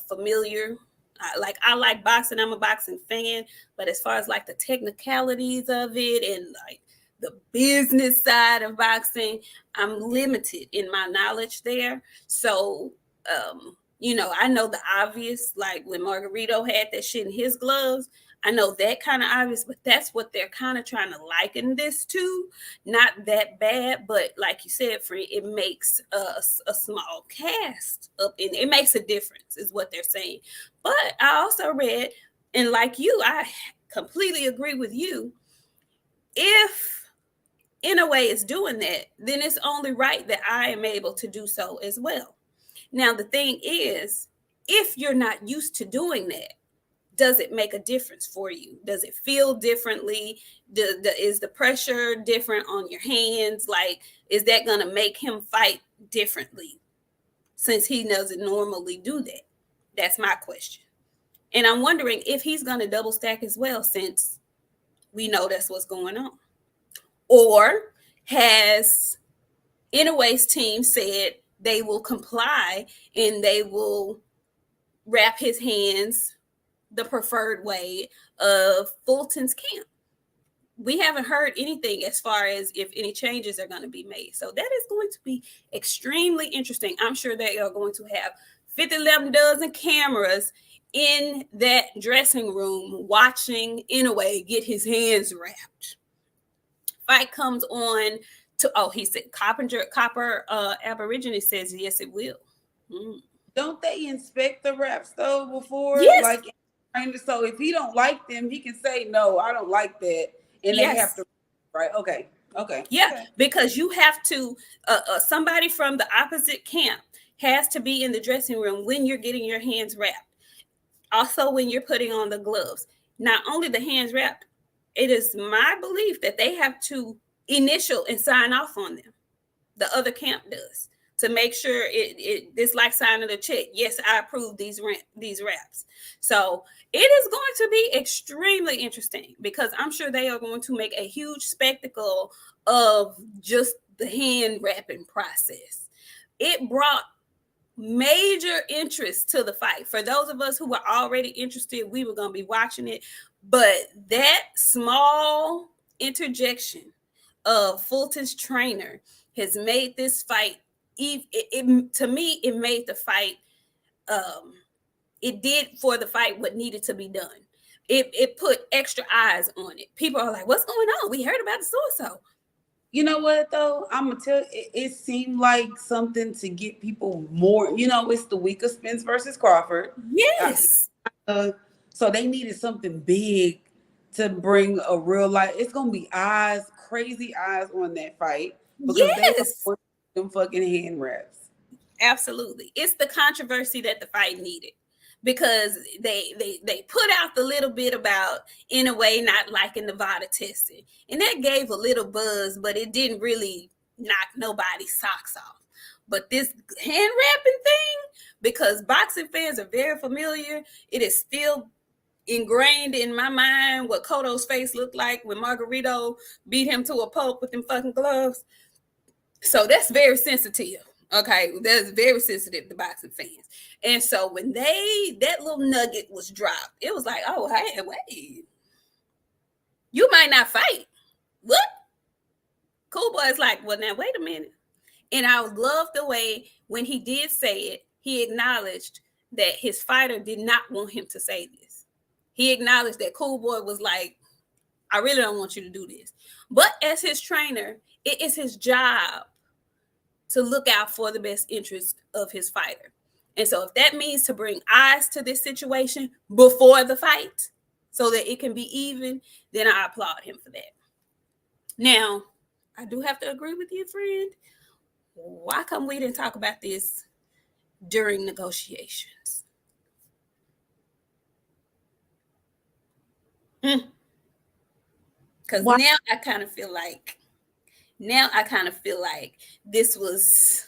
familiar. I like boxing. I'm a boxing fan, but as far as like the technicalities of it and like the business side of boxing, I'm limited in my knowledge there. So, I know the obvious, like when Margarito had that shit in his gloves. I know that kind of obvious, but that's what they're kind of trying to liken this to. Not that bad, but like you said, friend, it makes a small cast up in it makes a difference, is what they're saying. But I also read, and like you, I completely agree with you. If Inoue is doing that, then it's only right that I am able to do so as well. Now, the thing is, if you're not used to doing that, does it make a difference for you? Does it feel differently? Is the pressure different on your hands? Like, is that going to make him fight differently since he doesn't normally do that? That's my question. And I'm wondering if he's going to double stack as well, since we know that's what's going on. Or has Inoue's team said they will comply and they will wrap his hands the preferred way of Fulton's camp? We haven't heard anything as far as if any changes are going to be made. So that is going to be extremely interesting. I'm sure they are going to have 50 dozen cameras in that dressing room watching Inoue get his hands wrapped. Fight comes on to, he said Copper Aborigine says yes, it will. Mm. Don't they inspect the raps though before? Yes. Like, so if he don't like them, he can say no, I don't like that, and they have Yes. to. Right? Okay. Okay. Yeah, Okay. because you have to, somebody from the opposite camp has to be in the dressing room when you're getting your hands wrapped. Also, when you're putting on the gloves, not only the hands wrapped, it is my belief that they have to initial and sign off on them. the other camp does to make sure it's like signing a check. Yes, I approve these raps. So it is going to be extremely interesting because I'm sure they are going to make a huge spectacle of just the hand wrapping process. It brought major interest to the fight. For those of us who were already interested, we were going to be watching it. But that small interjection of Fulton's trainer has made this fight, to me, it made the fight, it did for the fight what needed to be done. It put extra eyes on it. People are like, what's going on? We heard about the so-so. You know what though? I'm gonna tell you, it seemed like something to get people more. It's the week of Spence versus Crawford. Yes. So they needed something big to bring a real life. It's gonna be eyes, crazy eyes on that fight because they Yes. want them fucking hand wraps. Absolutely. It's the controversy that the fight needed because they put out the little bit about Inoue not liking Nevada testing. And that gave a little buzz, but it didn't really knock nobody's socks off. But this hand wrapping thing, because boxing fans are very familiar, it is still ingrained in my mind what Cotto's face looked like when Margarito beat him to a pulp with them fucking gloves. So that's very sensitive. Okay, that's very sensitive to boxing fans. And so when that little nugget was dropped, it was like, oh, hey, wait, you might not fight. What? Cool Boy's like, well, now wait a minute. And I love the way when he did say it, he acknowledged that his fighter did not want him to say this. He acknowledged that Cool Boy was like, I really don't want you to do this. But as his trainer, it is his job to look out for the best interest of his fighter. And so if that means to bring eyes to this situation before the fight so that it can be even, then I applaud him for that. Now, I do have to agree with you, friend. Why come we didn't talk about this during negotiations? Because now I kind of feel like this was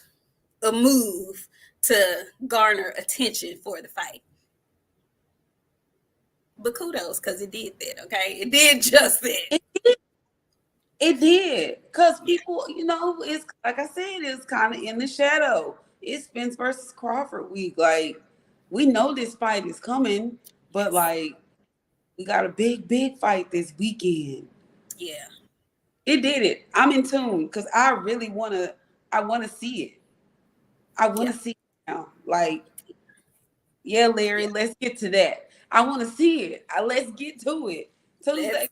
a move to garner attention for the fight. But kudos, because it did that, okay? It did just that. It did. Because people, it's like I said, it's kind of in the shadow. It's Spence versus Crawford week. Like, we know this fight is coming, but like, we got a big fight this weekend. Yeah. It did it. I'm in tune because I really want to see it. I want to see it now. Like, yeah, Larry, let's get to that. I want to see it. Let's get to it. Tuesday.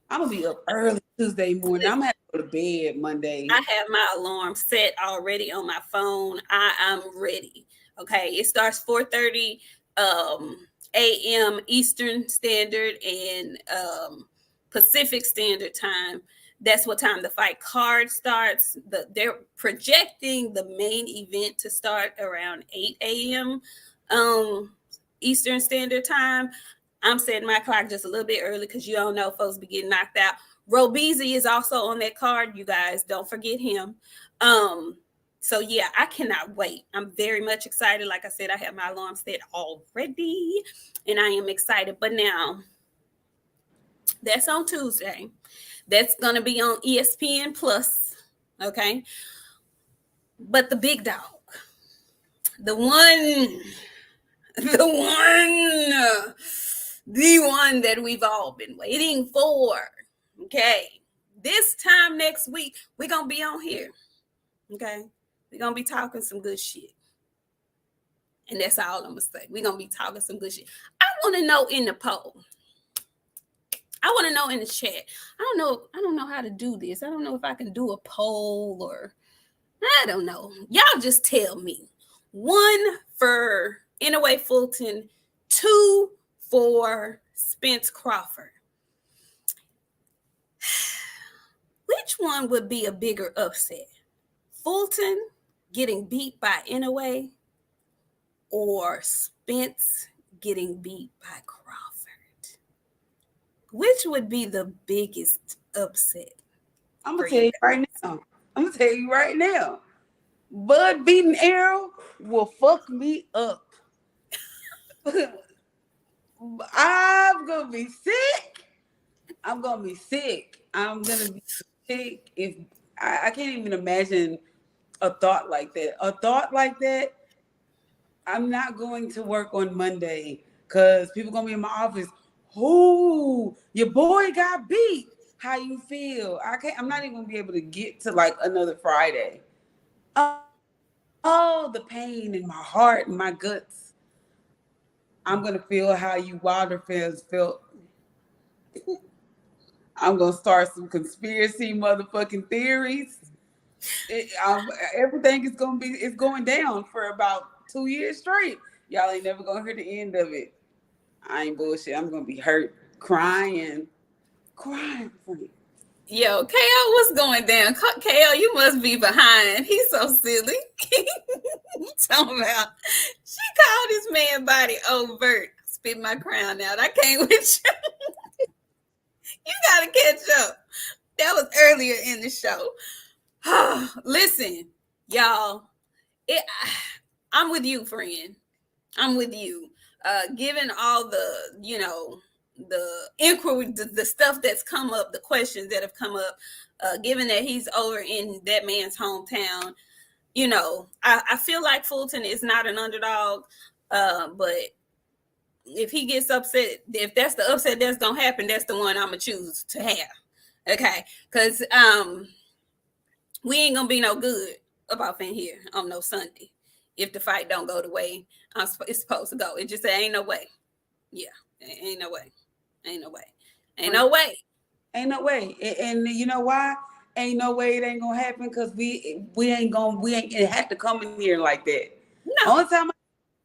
I'm going to be up early Tuesday morning. I'm going to have to go to bed Monday. I have my alarm set already on my phone. I am ready. Okay. It starts 4:30 a.m. Eastern Standard and Pacific Standard Time. That's what time the fight card starts. They're projecting the main event to start around 8 a.m. Eastern Standard Time. I'm setting my clock just a little bit early because you don't know folks be getting knocked out. Robeezy is also on that card. You guys don't forget him. So yeah, I cannot wait. I'm very much excited. Like I said, I have my alarm set already, and I am excited. But now, that's on Tuesday. That's gonna be on ESPN Plus. Okay. But the big dog, the one that we've all been waiting for. Okay. This time next week, we're going to be on here. Okay. We're going to be talking some good shit. And that's all I'm going to say. We're going to be talking some good shit. I want to know in the poll. I want to know in the chat. I don't know how to do this. I don't know if I can do a poll or I don't know. Y'all just tell me. 1 for Inoue Fulton, 2 for Spence Crawford. Which one would be a bigger upset? Fulton getting beat by Inoue or Spence getting beat by Crawford? Which would be the biggest upset? I'm going to tell you right now. I'm gonna tell you right now. Bud beating Arrow will fuck me up. I'm gonna be sick. I'm gonna be sick. I'm gonna be sick if I can't even imagine a thought like that. A thought like that. I'm not going to work on Monday because people gonna be in my office. Who your boy got beat? How you feel? I can't. I'm not even gonna be able to get to like another Friday. Oh, the pain in my heart and my guts. I'm gonna feel how you Wilder fans felt. I'm gonna start some conspiracy motherfucking theories. Everything is gonna be it's going down for about 2 years straight. Y'all ain't never gonna hear the end of it. I ain't bullshit. I'm gonna be hurt, crying for you. Yo, KO, what's going down? KO, you must be behind. He's so silly. Talking about she called this man body overt. Spit my crown out. I can't with you. You gotta catch up. That was earlier in the show. Listen, y'all. It, I'm with you, friend. I'm with you. Given all the, the inquiry, the stuff that's come up, the questions that have come up, given that he's over in that man's hometown, I feel like Fulton is not an underdog, but if he gets upset, if that's the upset that's gonna happen, that's the one I'm gonna choose to have. Okay, because we ain't gonna be no good about in here on no Sunday if the fight don't go the way it's supposed to go. It just ain't no way. Yeah, ain't no way. Ain't no way. Ain't no way. Ain't no way. And you know why? Ain't no way it ain't gonna happen because we ain't it had to come in here like that. No.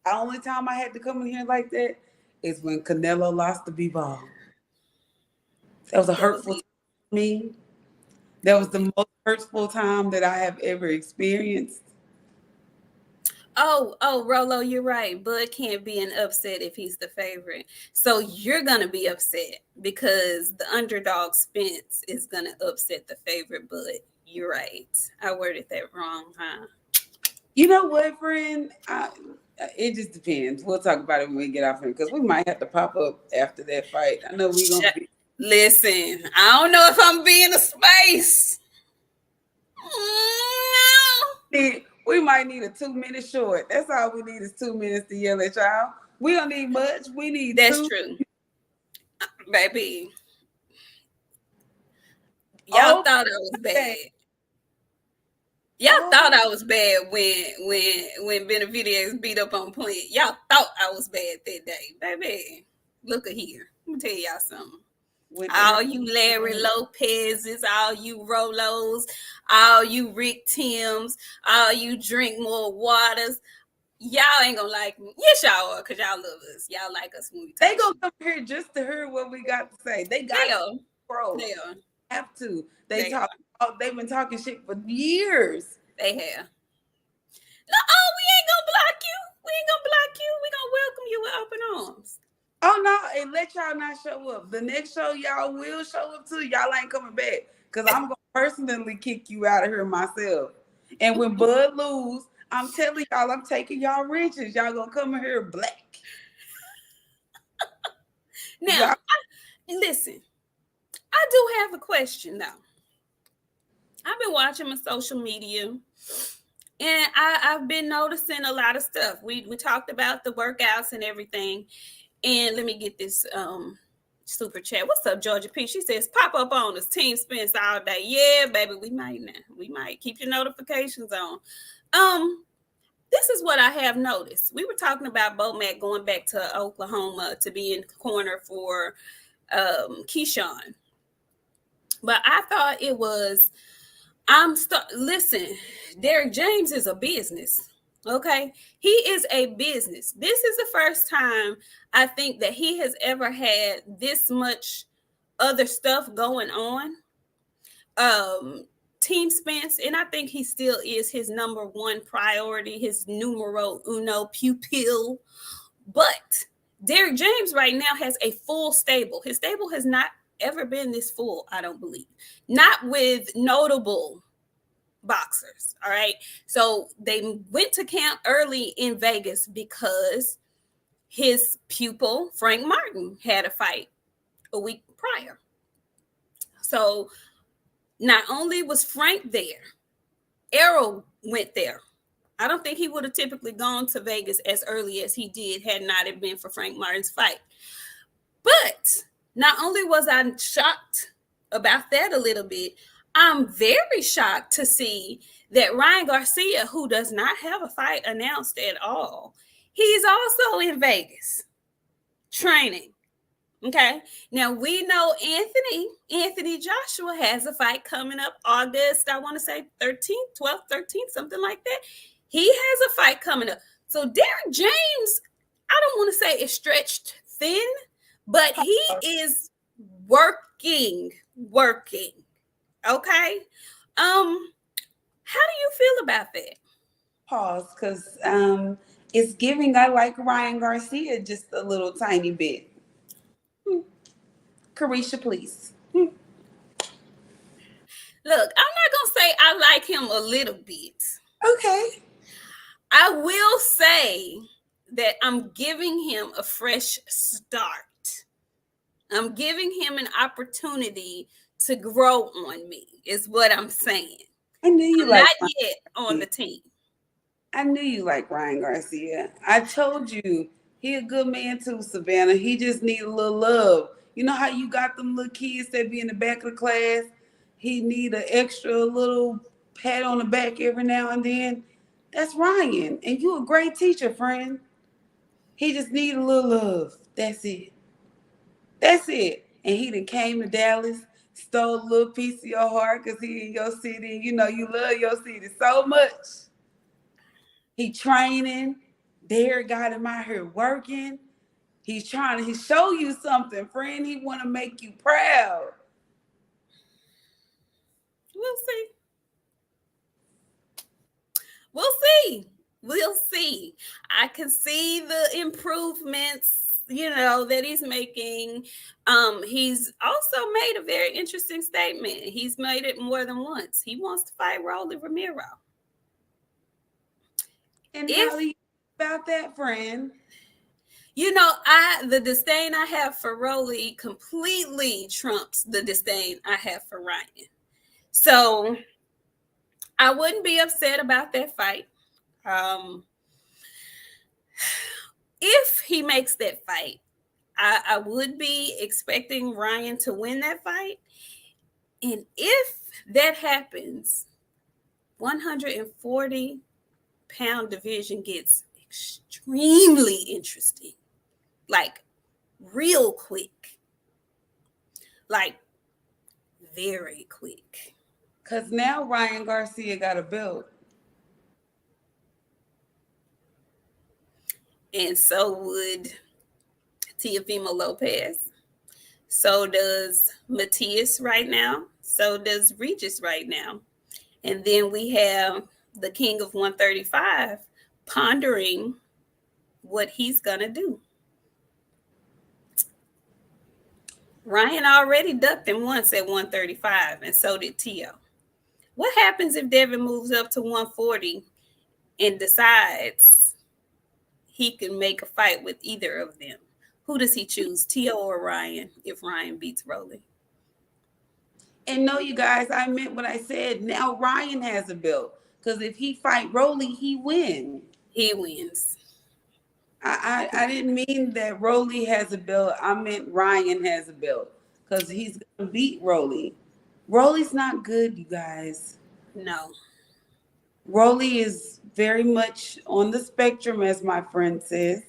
Only time I had to come in here like that is when Canelo lost the B-ball. That was a hurtful time for me. That was the most hurtful time that I have ever experienced. Oh, Rolo, you're right. Bud can't be an upset if he's the favorite. So you're gonna be upset because the underdog Spence is gonna upset the favorite Bud. You're right. I worded that wrong, huh? You know what, friend? It just depends. We'll talk about it when we get off here because we might have to pop up after that fight. I know we're gonna be. Listen, I don't know if I'm being a space. No. We might need a 2 minute short. That's all we need is 2 minutes to yell at y'all. We don't need much. We need That's two. true. Baby. Y'all thought I was bad. Y'all thought I was bad when Benavidez beat up on Plant. Y'all thought I was bad that day. Baby, look at here. Let me tell y'all something. All you Larry Lopez's, all you Rolos, all you Rick Tims, all you drink more waters, y'all ain't gonna like me. Yes, y'all are, because y'all love us. Y'all like us when we talk. They gonna come here just to hear what we got to say. They got to grow. They are. Have to. They've been talking shit for years. They have. No, we ain't gonna block you. We ain't gonna block you. We gonna welcome you with open arms. Oh no, and let y'all not show up. The next show y'all will show up to. Y'all ain't coming back. Cause I'm gonna personally kick you out of here myself. And when Bud lose, I'm telling y'all, I'm taking y'all riches. Y'all gonna come in here black. Now, listen, I do have a question though. I've been watching my social media and I've been noticing a lot of stuff. We talked about the workouts and everything. And let me get this super chat. What's up, Georgia P? She says, pop up on us. Team Spence all day. Yeah, baby, we might now. We might keep your notifications on. This is what I have noticed. We were talking about Bomac going back to Oklahoma to be in the corner for Keyshawn. But I thought it was, listen, Derek James is a business. Okay. He is a business. This is the first time I think that he has ever had this much other stuff going on. Team Spence, and I think he still is his number one priority, his numero uno pupil. But Derek James right now has a full stable. His stable has not ever been this full, I don't believe. Not with notable boxers. All right. So they went to camp early in Vegas because his pupil, Frank Martin, had a fight a week prior. So not only was Frank there, Errol went there. I don't think he would have typically gone to Vegas as early as he did had not it been for Frank Martin's fight. But not only was I shocked about that a little bit, I'm very shocked to see that Ryan Garcia, who does not have a fight announced at all, he's also in Vegas training. Okay. Now we know Anthony Joshua has a fight coming up August, I want to say 13th, 12th, 13th, something like that. He has a fight coming up. So Derek James, I don't want to say is stretched thin, but he is working. Okay. How do you feel about that? Pause, because it's giving. I like Ryan Garcia just a little tiny bit. Carisha, please. Look, I'm not gonna say I like him a little bit. Okay. I will say that I'm giving him a fresh start. I'm giving him an opportunity to grow on me, is what I'm saying. I knew you I'm like not yet on the team. I knew you like Ryan Garcia. I told you he a good man too, Savannah. He just need a little love. You know how you got them little kids that be in the back of the class? He need an extra little pat on the back every now and then. That's Ryan. And you a great teacher, friend. He just need a little love. That's it. That's it. And he done came to Dallas, stole a little piece of your heart because he in your city. You know, you love your city so much. He training. Derek got him out here working. He's trying to show you something, friend. He want to make you proud. We'll see. We'll see. We'll see. I can see the improvements, that he's making. He's also made a very interesting statement. He's made it more than once. He wants to fight Rolly Romero. And how do you feel about that, friend? The disdain I have for Rolly completely trumps the disdain I have for Ryan. So I wouldn't be upset about that fight. If he makes that fight, I would be expecting Ryan to win that fight. And if that happens, 140-pound division gets extremely interesting. Like, real quick. Like, very quick. Because now Ryan Garcia got a belt. And so would Teofimo Lopez. So does Matias right now. So does Regis right now. And then we have the king of 135 pondering what he's going to do. Ryan already ducked him once at 135, and so did Tio. What happens if Devin moves up to 140 and decides he can make a fight with either of them? Who does he choose, Tio or Ryan, if Ryan beats Rolly? And no, you guys, I meant what I said. Now Ryan has a belt. Because if he fight Rolly, he wins. He wins. I didn't mean that Rolly has a belt. I meant Ryan has a belt. Because he's going to beat Rolly. Rolly's not good, you guys. No. Rolly is very much on the spectrum, as my friend says.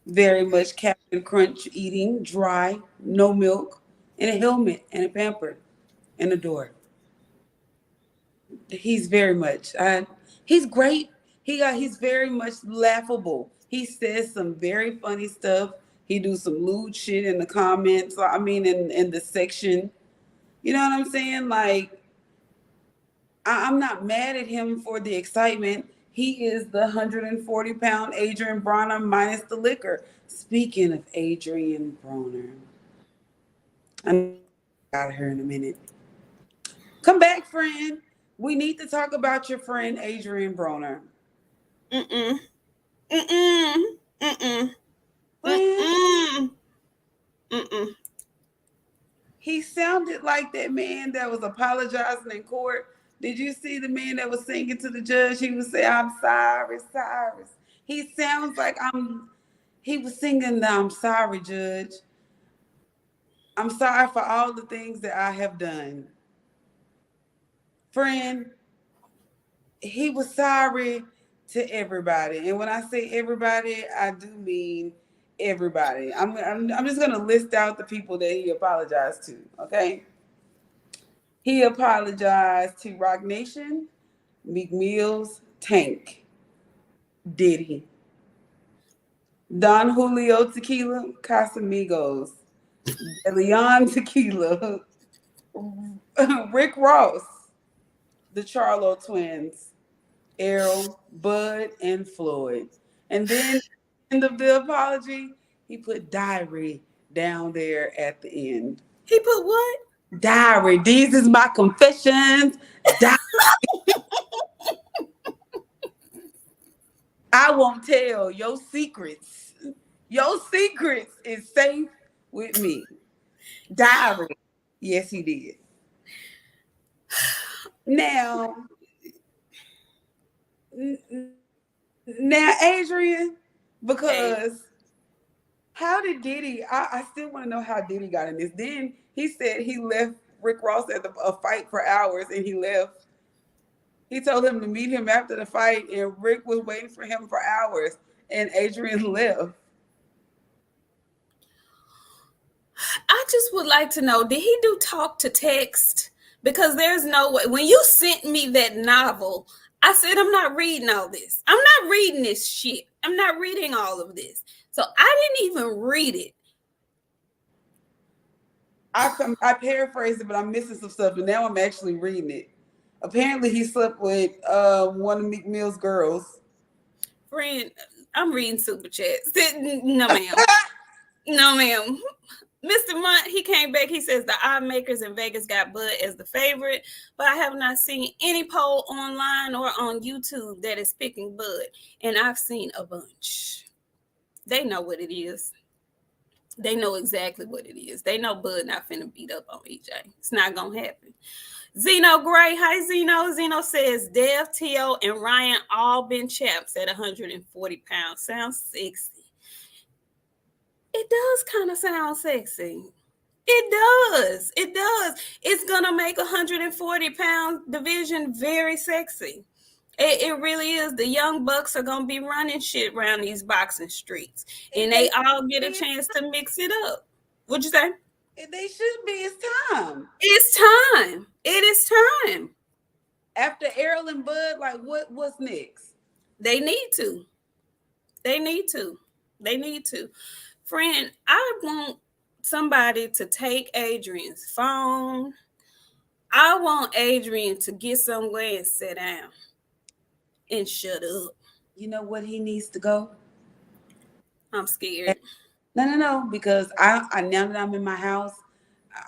Very much Captain Crunch eating, dry, no milk, and a helmet, and a pamper, and a door. He's very much. He's great. He's very much laughable. He says some very funny stuff. He do some lewd shit in the comments. I mean, in the section. You know what I'm saying? Like, I'm not mad at him for the excitement. He is the 140-pound Adrian Bronner minus the liquor. Speaking of Adrian Bronner, I'm out of here in a minute. Come back, friend. We need to talk about your friend Adrian Broner. Mm-mm. Mm-mm. Mm-mm. Friend, Mm-mm. Mm-mm. he sounded like that man that was apologizing in court. Did you see the man that was singing to the judge? He would say, "I'm sorry, Cyrus." He sounds like he was singing the "I'm sorry, Judge. I'm sorry for all the things that I have done." Friend, he was sorry to everybody. And when I say everybody, I do mean everybody. I'm just going to list out the people that he apologized to, okay? He apologized to Rock Nation, Meek Mills, Tank, Diddy, Don Julio Tequila, Casamigos, Leon Tequila, Rick Ross, the Charlo twins, Errol, Bud, and Floyd. And then end of the apology, he put diary down there at the end. He put what? Diary. These is my confessions. I won't tell your secrets. Your secrets is safe with me. Diary. Yes, he did. Now, now, Adrian, Hey. because how did Diddy? I still want to know how Diddy got in this. Then he said he left Rick Ross at a fight for hours, and he left. He told him to meet him after the fight, and Rick was waiting for him for hours, and Adrian left. I just would like to know, did he do talk to text? Because there's no way. When you sent me that novel, I said, I'm not reading all this. I'm not reading this shit. I'm not reading all of this. So I didn't even read it. I paraphrased it, but I'm missing some stuff, and now I'm actually reading it. Apparently, he slept with one of Meek Mill's girls. Friend, I'm reading super chats. No, ma'am. No, ma'am. Mr. Munt, he came back. He says the odd makers in Vegas got Bud as the favorite, but I have not seen any poll online or on YouTube that is picking Bud, and I've seen a bunch. They know what it is. They know exactly what it is. They know Bud not finna beat up on EJ. It's not gonna happen. Zeno Gray, hi Zeno. Zeno says Dev, T.O., and Ryan all been champs at 140 pounds. Sounds sexy. It does kind of sound sexy. It does. It does. It's going to make 140-pound division very sexy. It really is. The young bucks are going to be running shit around these boxing streets. And they all get a chance to mix it up. What'd you say? They should be. It's time. It's time. It is time. After Errol and Bud, like what's next? They need to. They need to. They need to. Friend, I want somebody to take Adrian's phone. I want Adrian to get somewhere and sit down and shut up. You know what he needs to go? I'm scared. No, because I now that I'm in my house,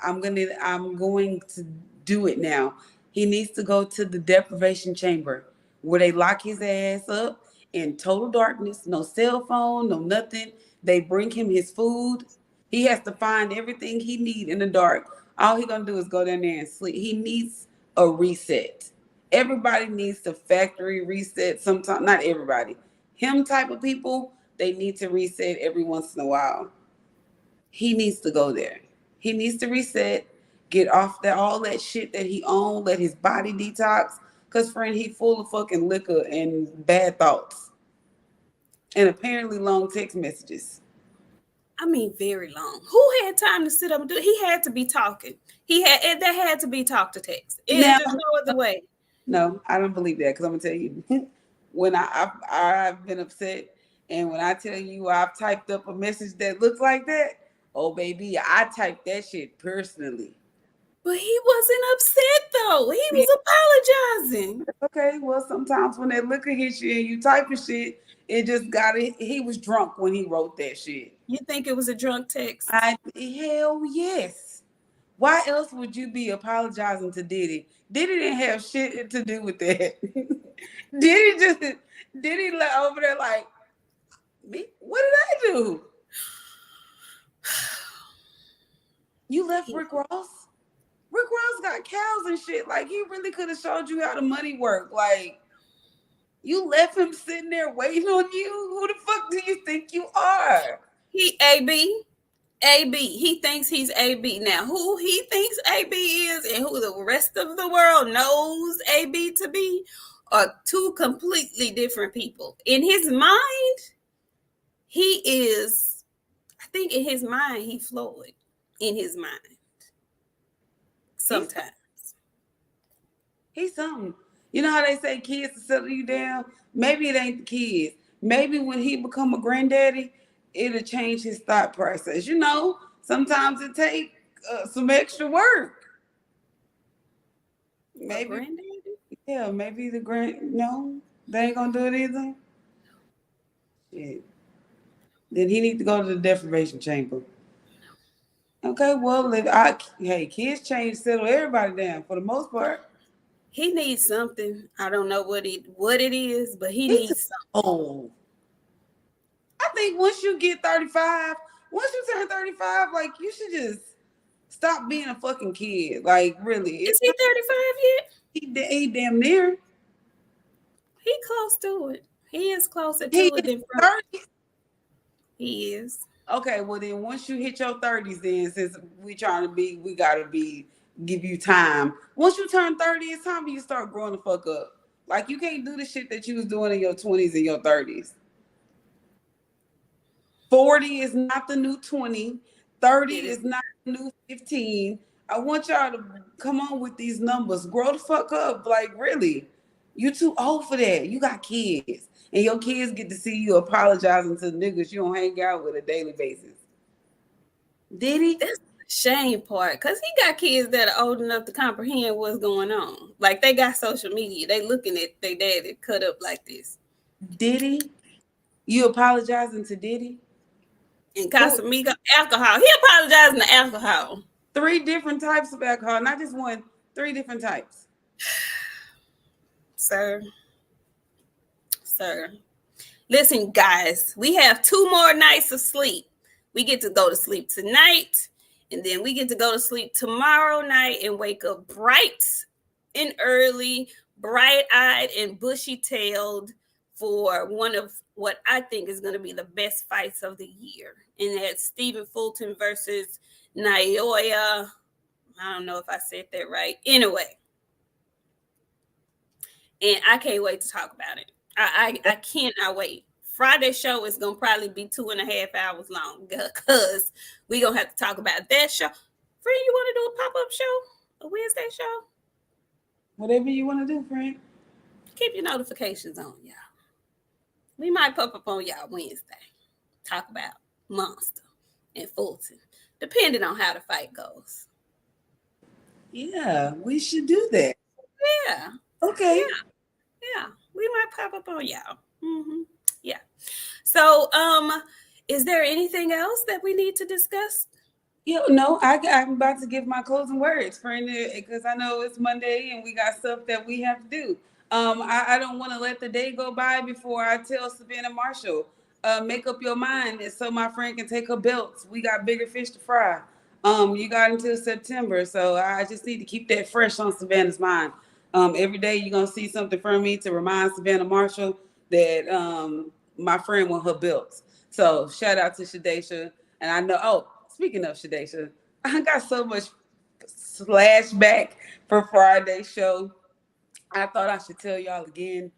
I'm going to do it now. He needs to go to the deprivation chamber where they lock his ass up in total darkness, no cell phone, no nothing. They bring him his food. He has to find everything he needs in the dark. All he gonna do is go down there and sleep. He needs a reset. Everybody needs to factory reset sometimes. Not everybody. Him type of people, they need to reset every once in a while. He needs to go there. He needs to reset, get off that all that shit that he owned, let his body detox. Cause friend, he full of fucking liquor and bad thoughts. And apparently long text messages. I mean, very long. Who had time to sit up and do it? He had to be talking. There had to be talk to text. Now, There's no other way. no, I don't believe that because I'm gonna tell you, when I've been upset, and when I tell you I've typed up a message that looks like that, oh baby, I typed that shit personally. But he wasn't upset though. He was apologizing. Okay, well sometimes when that liquor hits you and you typing shit, it just got it. He was drunk when he wrote that shit. You think it was a drunk text? Hell yes. Why else would you be apologizing to Diddy? Diddy didn't have shit to do with that. Diddy just Diddy let over there like me. What did I do? You left Rick Ross. Rick Ross got cows and shit. Like he really could have showed you how the money work. Like you left him sitting there waiting on you. Who the fuck do you think you are? He AB. AB. He thinks he's AB. Now, who he thinks AB is and who the rest of the world knows AB to be are two completely different people. In his mind, he is, I think in his mind, he Floyd. In his mind. Sometimes. He's something. You know how they say kids to settle you down? Maybe it ain't the kids. Maybe when he become a granddaddy, it'll change his thought process. You know, sometimes it take some extra work. Maybe, yeah, maybe no, they ain't gonna do it either. Shit. Then he need to go to the deprivation chamber. Okay, well, hey, kids change, settle everybody down for the most part. He needs something. I don't know what it is, but he needs something. Oh, I think once you get 35, once you turn 35, like you should just stop being a fucking kid. Like really, is he 35 yet? He damn near. He close to it. He is closer to it than 30. He is. Okay, well then once you hit your 30s, then since we gotta give you time. Once you turn 30, it's time for you to start growing the fuck up. Like you can't do the shit that you was doing in your 20s and your 30s. 40 is not the new 20. 30 is not the new 15. I want y'all to come on with these numbers. Grow the fuck up. Like really. You too old for that. You got kids. And your kids get to see you apologizing to the niggas you don't hang out with a daily basis. Did he? That's the shame part. Because he got kids that are old enough to comprehend what's going on. Like, they got social media. They looking at their daddy cut up like this. Did he? You apologizing to Diddy? And Casamigo, alcohol. He apologizing to alcohol. 3 different types of alcohol. Not just one. 3 different types. Sir. Listen, guys, we have 2 more nights of sleep. We get to go to sleep tonight, and then we get to go to sleep tomorrow night and wake up bright and early, bright-eyed and bushy-tailed for one of what I think is going to be the best fights of the year. And that's Stephen Fulton versus Inoue. I don't know if I said that right. Anyway. And I can't wait to talk about it. I cannot wait. Friday's show is going to probably be 2.5 hours long because we're going to have to talk about that show. Friend, you want to do a pop-up show? A Wednesday show? Whatever you want to do, friend. Keep your notifications on, y'all. We might pop up on y'all Wednesday. Talk about Monster and Fulton, depending on how the fight goes. Yeah, we should do that. Yeah. Okay. Yeah. We might pop up on y'all. Mm-hmm. Yeah. So, is there anything else that we need to discuss? No, I'm about to give my closing words, friend, because I know it's Monday and we got stuff that we have to do. I don't want to let the day go by before I tell Savannah Marshall, make up your mind so my friend can take her belts. We got bigger fish to fry. You got until September, so I just need to keep that fresh on Savannah's mind. Every day you're going to see something from me to remind Savannah Marshall that my friend won her belts. So shout out to Shadesha. And I know, speaking of Shadesha, I got so much flashback for Friday's show. I thought I should tell y'all again,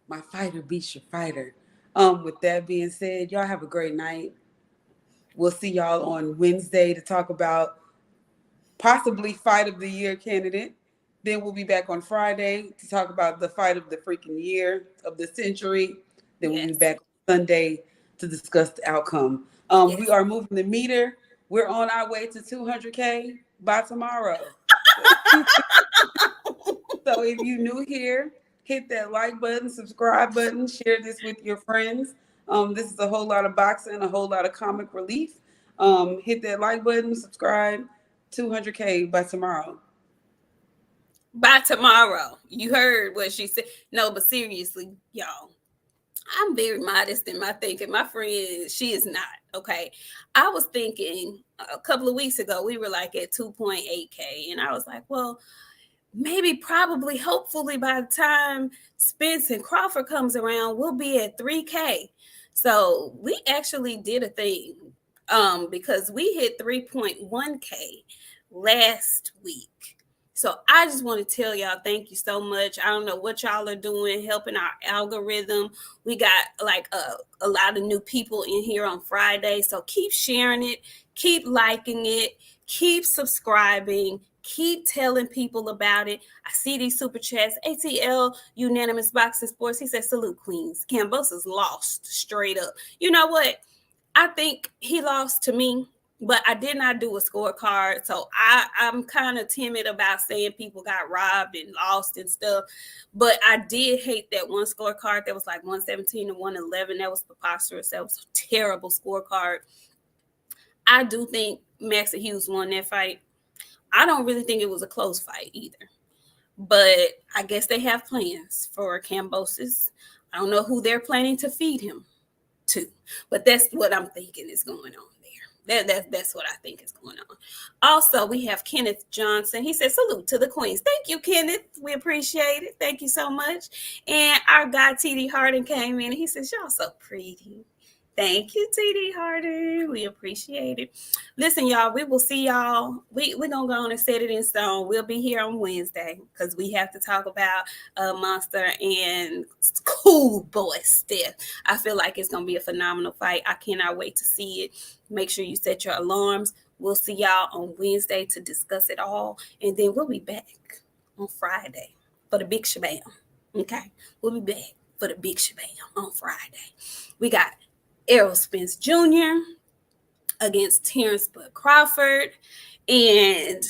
my fighter beats your fighter. With that being said, y'all have a great night. We'll see y'all on Wednesday to talk about possibly fight of the year candidate. Then we'll be back on Friday to talk about the fight of the freaking year, of the century. Then we'll be back on Sunday to discuss the outcome. We are moving the meter. We're on our way to 200K by tomorrow. So if you're new here, hit that like button, subscribe button, share this with your friends. This is a whole lot of boxing, a whole lot of comic relief. Hit that like button, subscribe, 200K by tomorrow. By tomorrow. You heard what she said. No, but seriously, y'all, I'm very modest in my thinking. My friend, she is not. Okay. I was thinking a couple of weeks ago, we were like at 2.8K. And I was like, well, maybe, probably, hopefully by the time Spence and Crawford comes around, we'll be at 3K. So we actually did a thing because we hit 3.1K last week. So I just want to tell y'all, thank you so much. I don't know what y'all are doing, helping our algorithm. We got like a lot of new people in here on Friday. So keep sharing it, keep liking it, keep subscribing, keep telling people about it. I see these super chats. ATL Unanimous Boxing Sports. He said, salute, Queens. Kambosos lost straight up. You know what? I think he lost to me, but I did not do a scorecard. So I'm kind of timid about saying people got robbed and lost and stuff. But I did hate that one scorecard that was like 117 to 111. That was preposterous. That was a terrible scorecard. I do think Max and Hughes won that fight. I don't really think it was a close fight either. But I guess they have plans for Kambosos. I don't know who they're planning to feed him to, but that's what I'm thinking is going on there. That's what I think is going on. Also, we have Kenneth Johnson. He said, salute to the Queens. Thank you, Kenneth. We appreciate it. Thank you so much. And our guy, TD Harding, came in and he says, y'all so pretty. Thank you, TD Harder. We appreciate it. Listen, y'all, we will see y'all. We're going to go on and set it in stone. We'll be here on Wednesday because we have to talk about Monster and Cool Boy Steph. I feel like it's going to be a phenomenal fight. I cannot wait to see it. Make sure you set your alarms. We'll see y'all on Wednesday to discuss it all. And then we'll be back on Friday for the big shabam. Okay? We'll be back for the big shabam on Friday. We got Errol Spence Jr. against Terrence Bud Crawford. And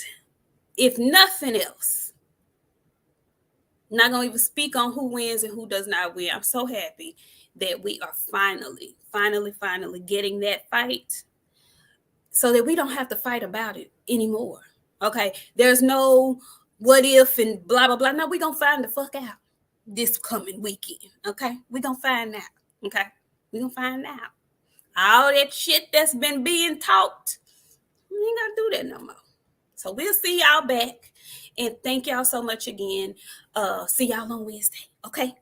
if nothing else, I'm not going to even speak on who wins and who does not win. I'm so happy that we are finally getting that fight so that we don't have to fight about it anymore. Okay? There's no what if and blah, blah, blah. No, we're going to find the fuck out this coming weekend. Okay? We're going to find out. Okay? We're going to find out. All that shit that's been being talked, we ain't got to do that no more. So we'll see y'all back. And thank y'all so much again. See y'all on Wednesday. Okay?